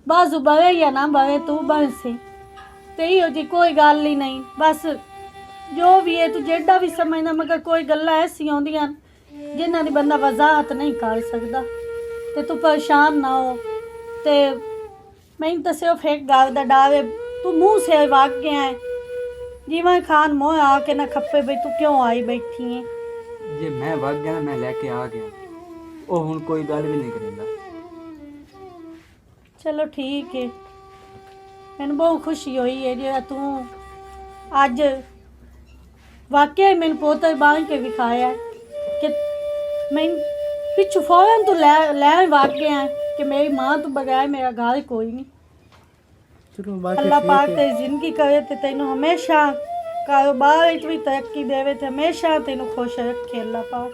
बाजू बवे या ना बवे तू बन सी ते इहो जी कोई गल ही नहीं। बस जो भी है तू जेड़ा भी समझना, मगर कोई गल्लां ऐसियां होंदियां जिन्हां दी बंदा वजाहत नहीं कर सकदा। ते तू परेशान ना हो ते मैनू तो सिर्फ एक गल दा डर है, तू मुँह से वग गया है जीवन खान मोह आके ना खप्पे बई तू क्यों आई बैठी है।
जे मैं वग गया ना, मैं लैके आ गया, ਉਹ ਹੁਣ ਕੋਈ ਗੱਲ ਵੀ ਨਹੀਂ ਕਰਿੰਦਾ।
चलो ठीक है, मैनू बहुत खुशी हुई है जो तू अज वाकई मैंने पोते बांध के दिखाया है कि मैं पिछू फौरन तो ले भाग गया है कि मेरी माँ तो बगैर मेरा घर कोई नहीं।
चलो बाकी
अल्लाह
ठीक
पाक
है।
तेरी जिंदगी करे ते तेनू हमेशा कारोबार विच भी तरक्की देवे ते हमेशा तेनू खुश रखे अल्लाह पाक।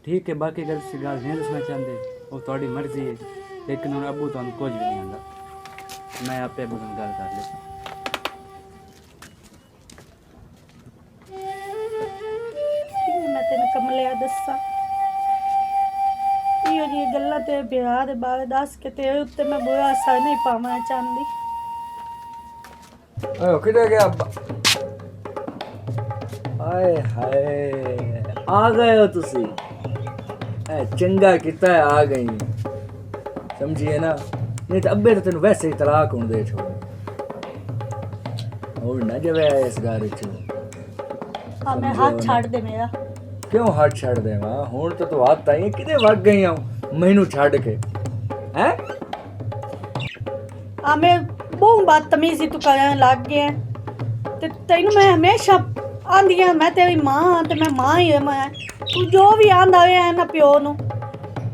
ठीक है, बाकी गल सी गल नहीं दसना चाहते, वो थोड़ी मर्जी है, लेकिन हुण अबू तुहानू कुछ भी नहीं आंदा, मैं आपे अबू नाल गल कर लेता।
मैं तेन कमलिया दसा इहो जी गल्लां तेरे ब्याह दे बारे दस के तेरे उत्ते मैं बुरा असर नहीं पावना चाहती।
ਓਏ ਕਿੱਥੇ ਗਿਆ ਅੱਬਾ? ਆਏ ਹਾਏ ਆ ਗਏ ਹੋ ਤੁਸੀਂ। ਐ ਚੰਗਾ ਕੀਤਾ ਹੈ ਆ ਗਈ, ਸਮਝੀਏ ਨਾ, ਨਹੀਂ ਤਾਂ ਅੱਬੇ ਤਾਂ ਤੈਨੂੰ ਵੈਸੇ ਹੀ ਤਲਾਕ ਹੋਣ ਦੇ ਛੋੜ। ਹੋਰ ਨਾ ਜਵੇ ਇਸ ਘਰ ਚ।
हाँ मैं हाथ छाड़ दे मेरा।
ਕਿਉਂ ਹੱਥ ਛੱਡ ਦੇਵਾਂ? ਹੁਣ ਤਾਂ ਤੂੰ ਹੱਥ ਆਈ ਕਿਤੇ ਵਗ ਗਈ ਆ ਮੈਨੂੰ ਛੱਡ ਕੇ ਹੈ।
आ मैं बहुत बदतमीजी तू करन लग गया ते तेनू मैं हमेशा आंदी हां मैं तेरी मां हां ते मैं मां ही मैं तू जो भी आंदा है ना प्यो नू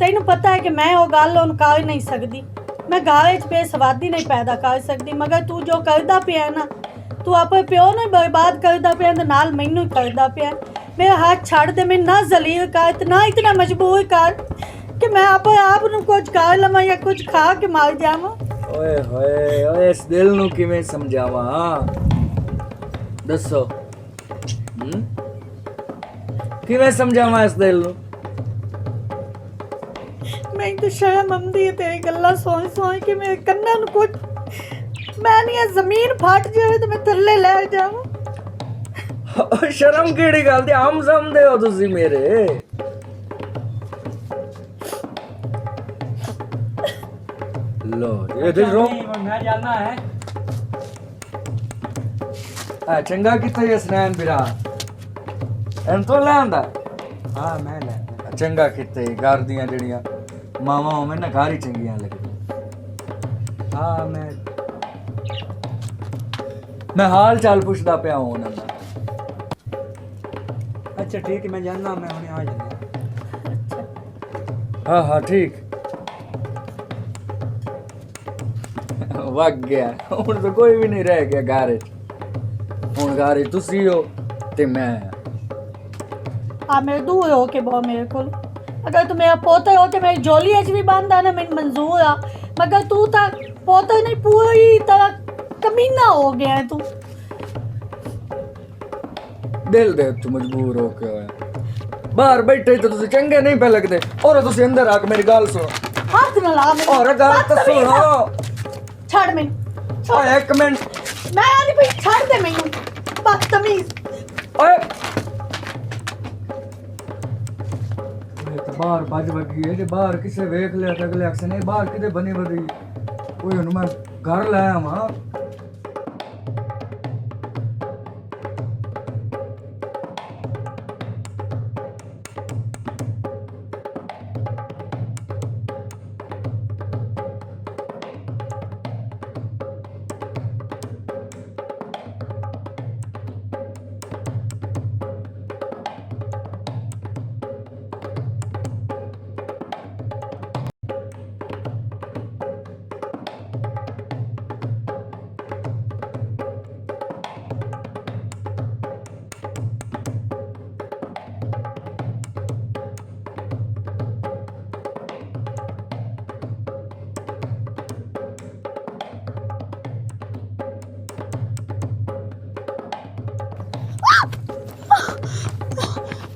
तेनू पता है कि मैं वो गल हुण कर नहीं सकदी। मैं घर च बेसवादी नहीं पैदा कर सकदी, मगर तू जो करदा पिया ना तू अपने प्यो नू बर्बाद करदा पिया ते नाल मैनू करदा पिया। मेरा हाथ छड़ दे, मैं ना जलील कर ते ना इतना मजबूर कर कि मैं अपने आप नू कुछ कर लवां या कुछ खा के मर जावां।
ਓਏ ਹੋਏ ਓਏ ਇਸ ਦਿਲ ਨੂੰ ਕਿਵੇਂ ਸਮਝਾਵਾਂ ਦੱਸੋ? ਕਿਵੇਂ ਸਮਝਾਵਾਂ ਇਸ ਦਿਲ ਨੂੰ?
मैं तो शर्म आंदी है तेरी गल्लां सोच सोच के मेरे कन्नां नूं कुछ मैं नहीं जमीन फट जावे तो मैं थल्ले लै जावां।
ਸ਼ਰਮ ਕਿਹੜੀ ਗੱਲ ਦੀ? ਆਮ ਸਮਝਦੇ ਹੋ ਤੁਸੀਂ ਮੇਰੇ। ਲੋ ਇਹਦੇ ਰੋ
मैं जाना है।
ਆ ਚੰਗਾ ਕੀਤਾ ਇਹ ਸਨੈਨ ਵੀਰਾ ਐਂ ਤੋਂ ਲੈਂਦਾ।
हाँ मैं ले
ਚੰਗਾ ਕੀਤਾ ਇਹ ਘਰ ਦੀਆਂ ਜਿਹੜੀਆਂ ਮਾਵਾਂ ਹੋਵੇਂ ਨਾ ਘਰ ਹੀ ਚੰਗੀਆਂ ਲੱਗਦੀਆਂ।
हाँ
ਮੈਂ ਹਾਲ ਚਾਲ ਪੁੱਛਦਾ ਪਿਆ ਹਾਂ ਉਹਨਾਂ ਦਾ।
अच्छा ठीक है, मैं जाना, मैं हुणे आ जाना।
ਹਾਂ ਹਾਂ ਠੀਕ ਵਗ ਗਿਆ। ਹੁਣ ਤਾਂ ਕੋਈ ਵੀ ਨਹੀਂ ਰਹਿ ਗਿਆ ਘਰ ਵਿੱਚ। ਹੁਣ ਘਰ ਵਿੱਚ ਤੁਸੀਂ ਹੋ ਤੇ ਮੈਂ।
आ मेरे दूर हो के बहुत मेरे को अगर तू मेरा पोता हो तो मेरी झोली च भी बंद आना मैं मंजूर आ, मगर तू तो पोता नहीं पूरी तरह कमीना हो गया है तू।
ਦਿਲ ਦੇ ਤੂੰ ਮਜਬੂਰ ਹੋ ਕੇ ਹੋਇਆ। ਬਾਹਰ ਬੈਠੇ ਤਾਂ ਤੁਸੀਂ ਚੰਗੇ ਨਹੀਂ ਪੈ ਲੱਗਦੇ। ਔਰ ਤੁਸੀਂ ਅੰਦਰ ਆ ਕੇ ਮੇਰੀ ਗੱਲ ਸੁਣੋ।
हाथ न ला मेरे
ਔਰ ਗੱਲ ਤਾਂ ਸੁਣੋ।
छड़ मैं
ਓਏ ਇੱਕ ਮਿੰਟ।
मैं आनी भाई छड़ दे मैनू बदतमीज।
ਓਏ ਬਾਹਰ ਭੱਜ ਵਗੀ ਹੈ ਜੇ ਬਾਹਰ ਕਿਸੇ ਵੇਖ ਲਿਆ ਤਾਂ ਅਗਲੇ ਅਕਸਰ ਨੇ ਬਾਹਰ ਕਿਤੇ ਬਣੀ ਵਧੀ। ਓਏ ਹੁਣ ਮੈਂ ਘਰ ਲੈ ਆਵਾਂ।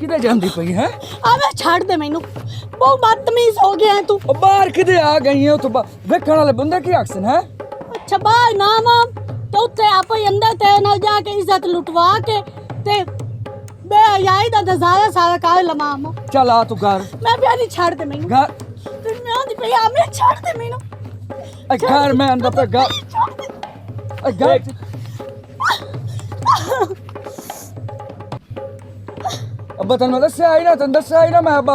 ਕਿਤੇ ਜਾਂਦੀ ਪਈ ਹੈ?
आ मैं छड़ दे मैनू बहुत बदतमीज हो गया है तू।
ਉਹ ਬਾਹਰ ਕਿਤੇ ਆ ਗਈ ਹੈ? ਉੱਥੇ ਵੇਖਣ ਵਾਲੇ ਬੰਦੇ ਕੀ ਆਖਸਨ ਹੈ?
अच्छा बाहर नाम तो उत्थे आप ही अंदर तेरे नाल जाके इज्जत लुटवा के ते बे हयाई दा नजारा सारा कर लमाम।
ਚੱਲ ਆ ਤੂੰ ਘਰ।
मैं भी नहीं छड़ दे मैनू
ਘਰ
तू ना दी भई आ मैं छड़ दे मैनू
ਘਰ ਮੈਂ ਅੰਦਰ ਪੇ ਘਰ ਘਰ ਅੱਬਾ ਤੈਨੂੰ ਦੱਸਿਆ ਆਈ ਨਾ, ਤੈਨੂੰ ਦੱਸਿਆ ਆਈ ਨਾ ਮੈਂ ਅੱਬਾ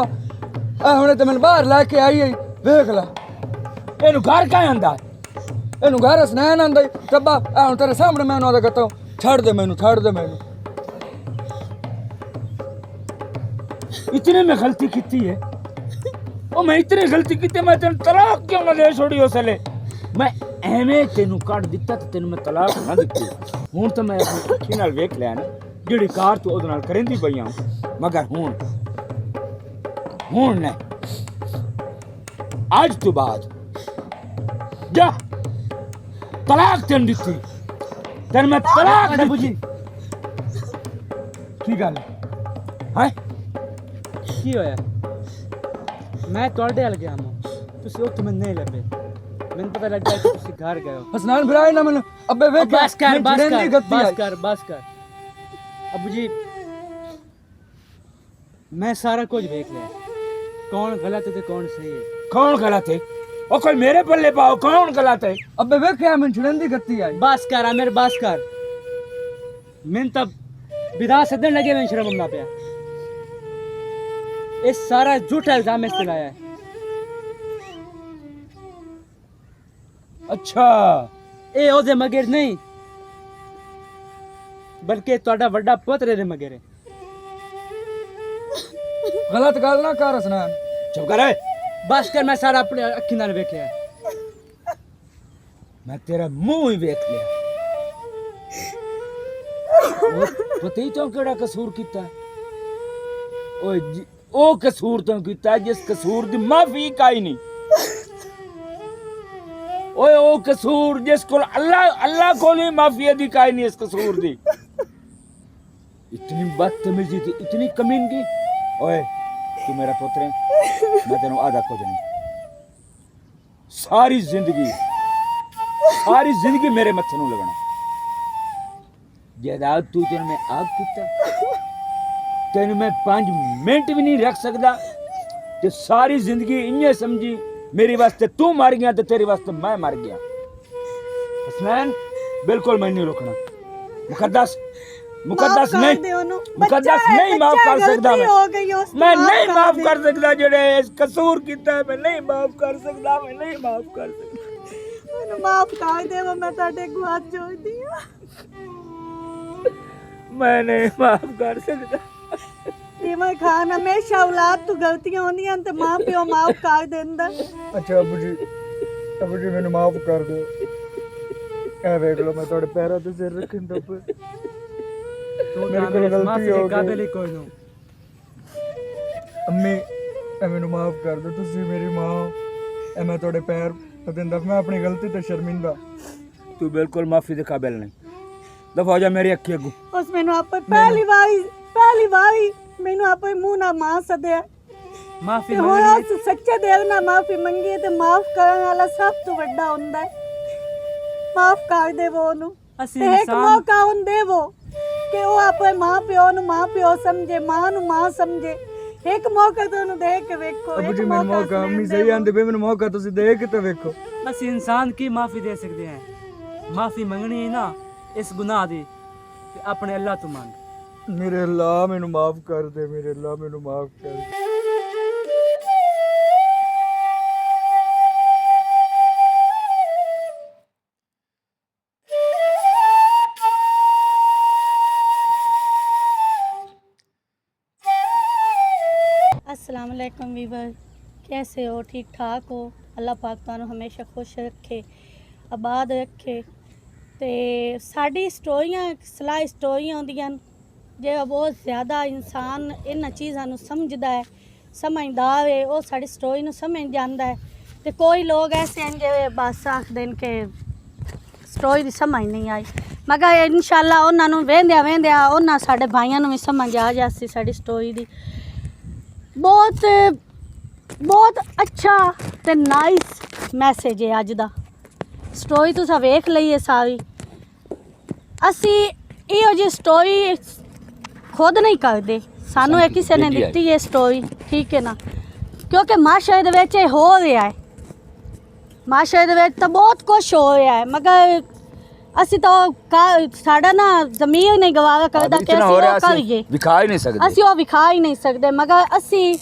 ਆ ਹੁਣੇ ਤੇ ਮੈਨੂੰ ਬਾਹਰ ਲੈ ਕੇ ਆਈ ਆਈ ਵੇਖ ਲੈ।
ਇਹਨੂੰ ਘਰ ਕਾਹ ਆਂਦਾ?
ਇਹਨੂੰ ਘਰ ਸਨੈਨ ਆਂਦਾ ਤੱਬਾ ਆ ਹੁਣ ਤੇਰੇ ਸਾਹਮਣੇ ਮੈਂ ਉਹਨਾਂ ਦਾ ਕਹਤਾ ਛੱਡ ਦੇ ਮੈਨੂੰ, ਛੱਡ ਦੇ ਮੈਨੂੰ।
इतने में गलती की है ओ मैं इतनी गलती की मैं तेन तलाक क्यों ना दे छोड़ी उसले मैं ਐਵੇਂ ਤੈਨੂੰ ਕੱਢ ਦਿੱਤਾ ਤੇ ਤੈਨੂੰ ਮੈਂ ਤਲਾਕ ਨਾ ਦਿੱਤੀ ਹੁਣ ਤਾਂ ਮੈਂ ਆਪਣੀ ਅੱਖੀ ਨਾਲ ਵੇਖ ਲਿਆ ਨਾ ਜਿਹੜੀ ਕਾਰ ਤੂੰ ਉਹਦੇ ਨਾਲ ਕਰੇਂਦੀ ਪਈ ਆ ਮਗਰ ਹੁਣ ਨੇ ਅੱਜ ਤੋਂ ਬਾਅਦ ਜਾ ਤਲਾਕ ਤੈਨੂੰ ਦਿੱਤੀ ਤੈਨੂੰ ਮੈਂ ਤਲਾਕ ਨਾ ਬੁਝੀ ਕੀ ਗੱਲ ਹੈ
ਕੀ ਹੋਇਆ ਮੈਂ ਤੁਹਾਡੇ ਵੱਲ ਗਿਆ ਮਾਂ ਤੁਸੀਂ ਉੱਥੇ ਮੈਨੂੰ ਨਹੀਂ ਲੱਭੇ ਮੈਨੂੰ ਪਤਾ ਲੱਗ ਗਿਆ ਕਿ ਤੁਸੀਂ ਘਰ ਗਏ ਹੋ
ਹਸਨਾਨ ਭਰਾ ਨਾ ਮੈਨੂੰ ਅੱਬੇ ਵੇਖ
ਬਸ ਕਰ ਅਬੂ ਜੀ ਮੈਂ ਸਾਰਾ ਕੁਝ ਵੇਖ ਲਿਆ ਕੌਣ ਗਲਤ ਹੈ ਤੇ ਕੌਣ ਸਹੀ ਹੈ
ਕੌਣ ਗਲਤ ਹੈ ਉਹ ਕੋਈ ਮੇਰੇ ਪੱਲੇ ਪਾਓ ਕੌਣ ਗਲਤ ਹੈ
ਅੱਬੇ ਵੇਖਿਆ ਮੈਨੂੰ ਛੜਨ ਦੀ ਗੱਤੀ ਆਈ
ਬਸ ਕਰ ਆਮਿਰ ਬਸ ਕਰ ਮੈਂ ਤਾਂ ਵਿਦਾ ਸੱਦਣ ਲੱਗੇ ਮੈਂ ਸ਼ਰਮ ਆਉਂਦਾ ਪਿਆ ਇਹ ਸਾਰਾ ਝੂਠਾ ਇਲਜ਼ਾਮ ਇਸ ਤੇ ਲਾਇਆ ਹੈ
ਅੱਛਾ
ਇਹ ਉਹਦੇ ਮਗਰ ਨਹੀਂ ਬਲਕਿ ਤੁਹਾਡਾ ਵੱਡਾ ਪੁੱਤਰ ਦੇ ਮਗਰ ਹੈ
ਗਲਤ ਗੱਲ ਨਾ ਕਰ ਹਸਨਾਨ
ਚੁੱਪ ਕਰ
ਬਸ ਕਰ ਮੈਂ ਸਾਰਾ ਆਪਣੇ ਅੱਖੀਂ ਨਾਲ ਵੇਖਿਆ
ਮੈਂ ਤੇਰਾ ਮੂੰਹ ਹੀ ਵੇਖ ਲਿਆ ਪਤਾ ਹੀ ਤੂੰ ਕਿਹੜਾ ਕਸੂਰ ਕੀਤਾ ਓਏ ਉਹ ਕਸੂਰ ਤੂੰ ਕੀਤਾ ਜਿਸ ਕਸੂਰ ਦੀ ਮਾਫੀ ਕਾਈ ਨਹੀਂ ਓਏ ਉਹ ਕਸੂਰ ਜਿਸ ਕੋਲ ਅੱਲਾ ਕੋਲ ਹੀ ਮਾਫੀ ਦੀ ਕਾਈ ਨਹੀਂ ਇਸ ਕਸੂਰ ਦੀ इतनी बदतमीजी थी इतनी कमीनगी ओए तू मेरा पुत्र है मैं तेनों आधा कुछ नहीं सारी जिंदगी मेरे मत्थे नूं लगना जैदाद तू तेन मैं आग किता तेन मैं 5 मिनट भी नहीं रख सकदा ते सारी जिंदगी इन्हें समझी मेरे वास्ते तू मर गया ते तेरे वास्ते मैं मर गया हसनैन बिल्कुल मैं नहीं रुकना मुकद्दस नहीं माफ कर सकदा मैं नहीं माफ कर सकदा जेड़े इस कसूर कीता मैं नहीं माफ कर सकदा
ਮੈਨੂੰ ਮਾਫ ਕਰ ਦੇਵੋ ਮੈਂ ਤੁਹਾਡੇ ਗੁਆਚ ਜੋੜਦੀ ਹਾਂ
मैं नहीं माफ कर सकदा
ਇਮਨ ਖਾਨ ਹਮੇਸ਼ਾ ਔਲਾਦ ਤੋਂ ਗਲਤੀਆਂ ਹੁੰਦੀਆਂ ਤੇ ਮਾਂ ਪਿਓ ਮਾਫ ਕਰ ਦਿੰਦਾ
ਅੱਛਾ ਅਬੂ ਜੀ ਮੈਨੂੰ ਮਾਫ ਕਰ ਦਿਓ ਇਹ ਵੇਖ ਲਓ ਮੈਂ ਤੁਹਾਡੇ ਪੈਰਾਂ ਤੇ ਸਿਰ ਰੱਖਣ ਦਾ ਮੇਰੇ ਕੋਲ ਗਲਤੀ ਹੋ ਗਈ
ਕੋਈ ਨਹੀਂ
ਅੰਮੀ ਇਹ ਮੈਨੂੰ ਮਾਫ ਕਰ ਦਿਓ ਤੁਸੀਂ ਮੇਰੀ ਮਾਂ ਹੋ ਇਹ ਮੈਂ ਤੁਹਾਡੇ ਪੈਰ ਪਤੰਦਾ ਮੈਂ ਆਪਣੀ ਗਲਤੀ ਤੇ ਸ਼ਰਮਿੰਦਾ
तू बिल्कुल माफी दे काबिल नहीं दफा हो जा मेरी अखी अगू
ਉਸ ਮੈਨੂੰ ਆਪੇ ਪਹਿਲੀ ਵਾਰੀ ਮੈਨੂੰ ਆਪੇ ਮੂੰਹ ਨਾਲ ਮਾਂ ਸੱਦਿਆ
ਮਾਫੀ
ਤੇ ਹੁਣ ਉਸ ਸੱਚੇ ਦਿਲ ਨਾਲ ਮਾਫੀ ਮੰਗੀ ਤੇ ਮਾਫ ਕਰਨ ਵਾਲਾ ਸਭ ਤੋਂ ਵੱਡਾ ਹੁੰਦਾ ਹੈ ਮਾਫ ਕਰ ਦੇਵੋ ਉਹਨੂੰ
ਅਸੀਂ
ਤੇ ਇੱਕ ਮੌਕਾ ਉਹਨੂੰ ਦੇਵੋ ਕਿ ਉਹ ਆਪਣੇ ਮਾਂ ਪਿਓ ਨੂੰ ਮਾਂ ਪਿਓ ਸਮਝੇ ਮਾਂ ਨੂੰ ਮਾਂ ਸਮਝੇ ਇੱਕ ਮੌਕਾ ਤੁਹਾਨੂੰ ਦੇ ਕੇ ਵੇਖੋ
ਅਬੂ ਜੀ ਮੈਨੂੰ ਮੌਕਾ ਅੰਮੀ ਸਹੀ ਆਂਦੇ ਪਏ ਮੈਨੂੰ ਮੌਕਾ ਤੁਸੀਂ ਦੇ ਕੇ ਤਾਂ ਵੇਖੋ
ਅਸੀਂ ਇਨਸਾਨ ਕੀ ਮਾਫੀ ਦੇ ਸਕਦੇ ਹਾਂ ਮਾਫੀ ਮੰਗਣੀ ਹੈ ਨਾ ਇਸ ਗੁਨਾਹ ਦੀ ਤੇ ਆਪਣੇ ਅੱਲਾਹ ਤੋਂ ਮੰਗ
ਮੇਰੇ ਅੱਲਾ ਮੈਨੂੰ ਮਾਫ ਕਰ ਦੇ ਮੇਰੇ ਅੱਲਾ ਮੈਨੂੰ ਮਾਫ ਕਰ ਦੇ
अस्सलाम वालेकुम वीवर कैसे हो ठीक ठाक हो अल्लाह पाक तुहानू हमेशा खुश रखे आबाद रखे ते साडी स्टोरियां सलाह स्टोरियां होंदियां जे बहुत ज़्यादा इंसान इन चीज़ां नू समझदा है समझदार है वो साडी स्टोरी नू समझ जांदा है ते कोई लोग ऐसे हैं जे बस आखदे न कि स्टोरी दी समझ नहीं आई मगर इंशाअल्लाह उन्हां नू वेंदिया उन्हां साडे भाइयां नू भी समझ आ जासी साडी स्टोरी दी बहुत अच्छा ते नाइस मैसेज है अज दा स्टोरी तुसा वेख लई है सारी असी इहो जी स्टोरी खुद नहीं करते सानू एक किसी ने दिती है स्टोरी ठीक है ना क्योंकि माशरे दे विच हो रहा है माशरे दे विच तो बहुत कुछ हो रहा है मगर असी तो साडा ना ज़मीर नहीं गवारा करदा कि असी करिए
विखा ही नहीं सकते
असी वो विखा ही नहीं सकते मगर असी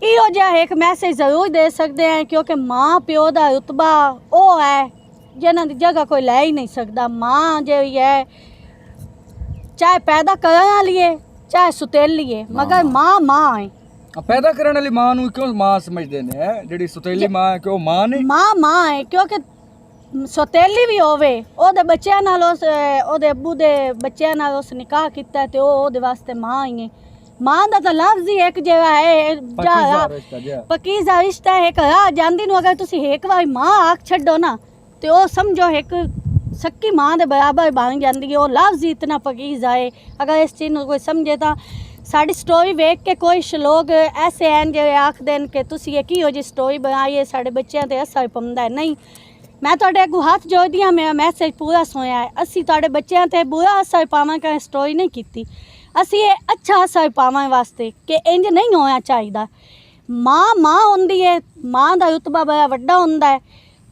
इहो जिहा एक मैसेज ज़रूर दे सकते हैं क्योंकि माँ प्यो दा रुतबा वो है जिन्हां दी जगह कोई लै ही नहीं सकता माँ जी है चाहे पैदा करने वाली है ਚਾਹੇ ਸੁਤੇਲੀ ਹੈ ਮਗਰ ਮਾਂ ਮਾਂ ਹੈ।
ਪੈਦਾ ਕਰਨ ਵਾਲੀ ਮਾਂ ਨੂੰ ਕਿਉਂ ਮਾਂ ਸਮਝਦੇ ਨੇ ਹੈਂ? ਜਿਹੜੀ ਸੁਤੇਲੀ ਮਾਂ ਹੈ ਕਿਉਂ ਮਾਂ ਨਹੀਂ?
ਮਾਂ ਮਾਂ ਹੈ ਕਿਉਂਕਿ ਸੁਤੇਲੀ ਵੀ ਹੋਵੇ ਉਹਦੇ ਬੱਚਿਆਂ ਨਾਲ ਉਹਦੇ ਅੱਬੂ ਦੇ ਬੱਚਿਆਂ ਨਾਲ ਉਸ ਨਿਕਾਹ ਕੀਤਾ ਤੇ ਉਹ ਉਹਦੇ ਵਾਸਤੇ ਮਾਂ ਹੀ ਹੈ। ਮਾਂ ਦਾ ਤਾਂ ਲਫ਼ਜ਼ ਹੀ ਇੱਕ ਜਿਹਾ ਹੈ ਪੱਕੀਜ਼ਾ ਰਿਸ਼ਤਾ ਹੈ। ਇੱਕ ਰਾਹ ਜਾਂਦੀ ਨੂੰ ਅਗਰ ਤੁਸੀਂ ਇੱਕ ਵਾਰੀ ਮਾਂ ਆਖ ਛੱਡੋ ਨਾ ਤੇ ਉਹ ਸਮਝੋ ਇੱਕ सक्की माँ दे बराबर बन जाती है। वो लफ्ज़ ही इतना पकीज़ आए। अगर इस चीज़ को कोई समझे तो साड़ी स्टोरी वेख के कुछ लोग ऐसे हैं जो आख देन कि तुसी ये की हो जी स्टोरी बनाई है साढ़े बच्चों ते असर पौंदा है। नहीं, मैं तुहाडे अगों हाथ जोड़दी हां, मेरा मैसेज पूरा सुनिया है। असी तुहाडे बच्चों ते बुरा असर पावांगे स्टोरी नहीं कीती, असी ये अच्छा असर पावां वास्ते कि इंज नहीं होना चाहिए। माँ माँ हुंदी है, माँ दा रुतबा बड़ा वड्डा हुंदा है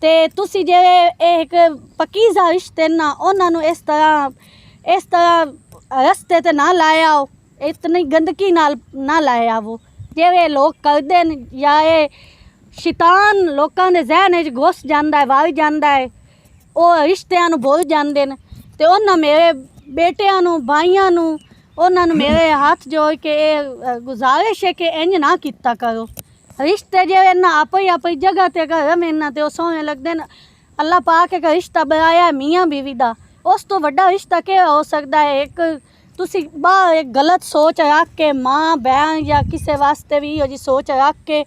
ਤੇ ਤੁਸੀਂ ਜਿਹੜੇ ਇੱਕ ਪੱਕੀਜ਼ਾ ਰਿਸ਼ਤੇ ਨਾ ਉਹਨਾਂ ਨੂੰ ਇਸ ਤਰ੍ਹਾਂ ਰਸਤੇ ਤੇ ਨਾ ਲਾਇਆ ਹੋ, ਇਤਨੀ ਗੰਦਗੀ ਨਾਲ ਨਾ ਲਾਇਆ ਆਵੋ ਜਿਵੇਂ ਲੋਕ ਕਰਦੇ ਨੇ ਜਾਂ ਇਹ ਸ਼ੈਤਾਨ ਲੋਕਾਂ ਦੇ ਜ਼ਿਹਨ 'ਚ ਘੁਸ ਜਾਂਦਾ ਹੈ, ਵੜ ਜਾਂਦਾ ਹੈ, ਉਹ ਰਿਸ਼ਤਿਆਂ ਨੂੰ ਭੁੱਲ ਜਾਂਦੇ ਨੇ। ਤੇ ਉਹਨਾਂ ਮੇਰੇ ਬੇਟਿਆਂ ਨੂੰ ਭਾਈਆਂ ਨੂੰ ਉਹਨਾਂ ਨੂੰ ਮੇਰੇ ਹੱਥ ਜੋੜ ਕੇ ਇਹ ਗੁਜ਼ਾਰਿਸ਼ ਹੈ ਕਿ ਇੰਜ ਨਾ ਕੀਤਾ ਕਰੋ। रिश्ते जो है ना अपनी जगह ते घर में ना तो सोहने लगते हैं। अल्लाह पाक एक रिश्ता बनाया है मियाँ बीवी का, उस तो वड्डा रिश्ता क्या हो सकता है। एक तुसी बाहर एक गलत सोच रख के माँ बहन या किसी वास्ते भी जी सोच रख के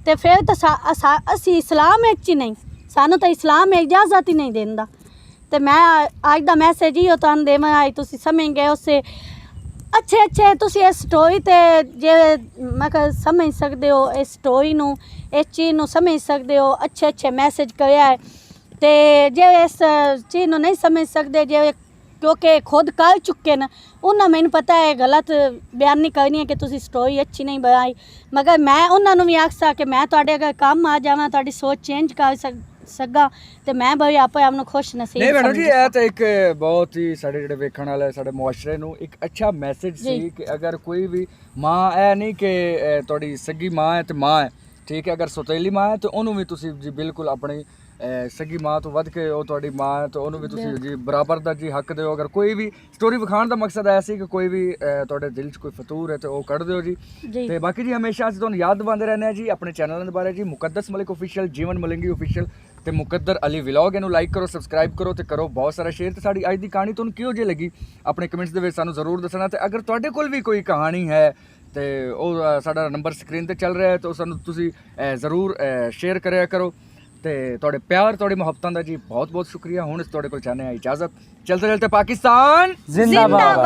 तो फिर तो असी इस्लाम ही नहीं, सानू तो इस्लाम इजाज़त ही नहीं देंदा। तो मैं अज का मैसेज ही तुहानू देवां आई तुसी समझ गए उससे अच्छे अच्छे तुसी इस स्टोरी ते जे मैं समझ सकते हो, इस स्टोरी नू इस चीज़ नू समझ सकते हो, अच्छे अच्छे मैसेज कराया है। तो जे इस चीज़ नू नहीं समझ सकते जे क्योंकि खुद कर चुके न उन्हें मैंने पता है गलत बयानी करनी है कि तुसी स्टोरी अच्छी नहीं बनाई, मगर मैं उन्होंने भी आखसा कि मैं तुहाडे अगर काम आ जावां तुहाडी सोच चेंज कर सका तो मैं भाई आपे आपनों खुश नसीब।
नहीं मैडम जी ਇਹ ਤਾਂ ਇੱਕ ਬਹੁਤ ਹੀ ਸਾਡੇ ਜਿਹੜੇ ਵੇਖਣ ਵਾਲੇ ਸਾਡੇ ਮੁਆਸ਼ਰੇ ਨੂੰ ਇੱਕ ਅੱਛਾ ਮੈਸੇਜ ਸੀ ਕਿ ਅਗਰ ਕੋਈ ਵੀ ਮਾਂ ਇਹ ਨਹੀਂ ਕਿ ਤੁਹਾਡੀ ਸੱਗੀ ਮਾਂ ਹੈ ਤੇ ਮਾਂ ਹੈ ਠੀਕ ਹੈ, ਅਗਰ ਸੋਤੇਲੀ ਮਾਂ ਹੈ ਤੇ ਉਹਨੂੰ ਵੀ ਤੁਸੀਂ ਜੀ ਬਿਲਕੁਲ ਆਪਣੀ ਸੱਗੀ ਮਾਂ ਤੋਂ ਵੱਧ ਕੇ ਉਹ ਤੁਹਾਡੀ ਮਾਂ ਹੈ ਤੇ ਉਹਨੂੰ ਵੀ ਤੁਸੀਂ ਜੀ ਬਰਾਬਰ ਦਾ ਜੀ ਹੱਕ ਦਿਓ। ਅਗਰ ਕੋਈ ਵੀ ਸਟੋਰੀ ਵਿਖਾਉਣ ਦਾ ਮਕਸਦ ਐ ਸੀ ਕਿ ਕੋਈ ਵੀ ਤੁਹਾਡੇ ਦਿਲ 'ਚ ਕੋਈ ਫਤੂਰ ਹੈ ਤੇ ਉਹ ਕੱਢ ਦਿਓ ਜੀ। ਤੇ ਬਾਕੀ ਜੀ ਹਮੇਸ਼ਾ ਅਸੀਂ ਤੁਹਾਨੂੰ ਯਾਦ ਦਿਵਾਉਂਦੇ ਰਹਿੰਦੇ ਹਾਂ ਜੀ ਆਪਣੇ ਚੈਨਲਾਂ ਦੇ ਬਾਰੇ ਜੀ, ਮੁਕੱਦਸ ਮਲਿਕ ਆਫੀਸ਼ੀਅਲ, ਜੀਵਨ ਮਲਿੰਗੀ ਆਫੀਸ਼ੀਅਲ ਤੇ ਮੁਕੱਦਰ ਅਲੀ ਵਲੌਗ। ਇਹਨੂੰ ਲਾਈਕ ਕਰੋ, ਸਬਸਕ੍ਰਾਈਬ ਕਰੋ ਤੇ ਕਰੋ ਬਹੁਤ ਸਾਰਾ ਸ਼ੇਅਰ। ਤੇ ਸਾਡੀ ਅੱਜ ਦੀ ਕਹਾਣੀ ਤੁਹਾਨੂੰ ਕਿਹੋ ਜਿਹੀ ਲੱਗੀ ਆਪਣੇ ਕਮੈਂਟਸ ਦੇ ਵਿੱਚ ਸਾਨੂੰ ਜ਼ਰੂਰ ਦੱਸਣਾ। ਤੇ ਅਗਰ ਤੁਹਾਡੇ ਕੋਲ ਵੀ ਕੋਈ ਕਹਾਣੀ ਹੈ ਤੇ ਉਹ ਸਾਡਾ ਨੰਬਰ ਸਕਰੀਨ ਤੇ ਚੱਲ ਰਿਹਾ ਹੈ ਤਾਂ ਸਾਨੂੰ ਤੁਸੀਂ ਜ਼ਰੂਰ ਸ਼ੇਅਰ ਕਰਿਆ ਕਰੋ। ਤੇ ਤੁਹਾਡੇ ਪਿਆਰ ਤੁਹਾਡੀ ਮੁਹੱਬਤਾਂ ਦਾ ਜੀ ਬਹੁਤ ਬਹੁਤ ਸ਼ੁਕਰੀਆ। ਹੁਣ ਤੁਹਾਡੇ ਕੋਲ ਚਾਹੁੰਦੇ ਹਾਂ ਇਜਾਜ਼ਤ। ਚਲਤੇ ਚਲਤੇ ਪਾਕਿਸਤਾਨ
जिंदाबाद।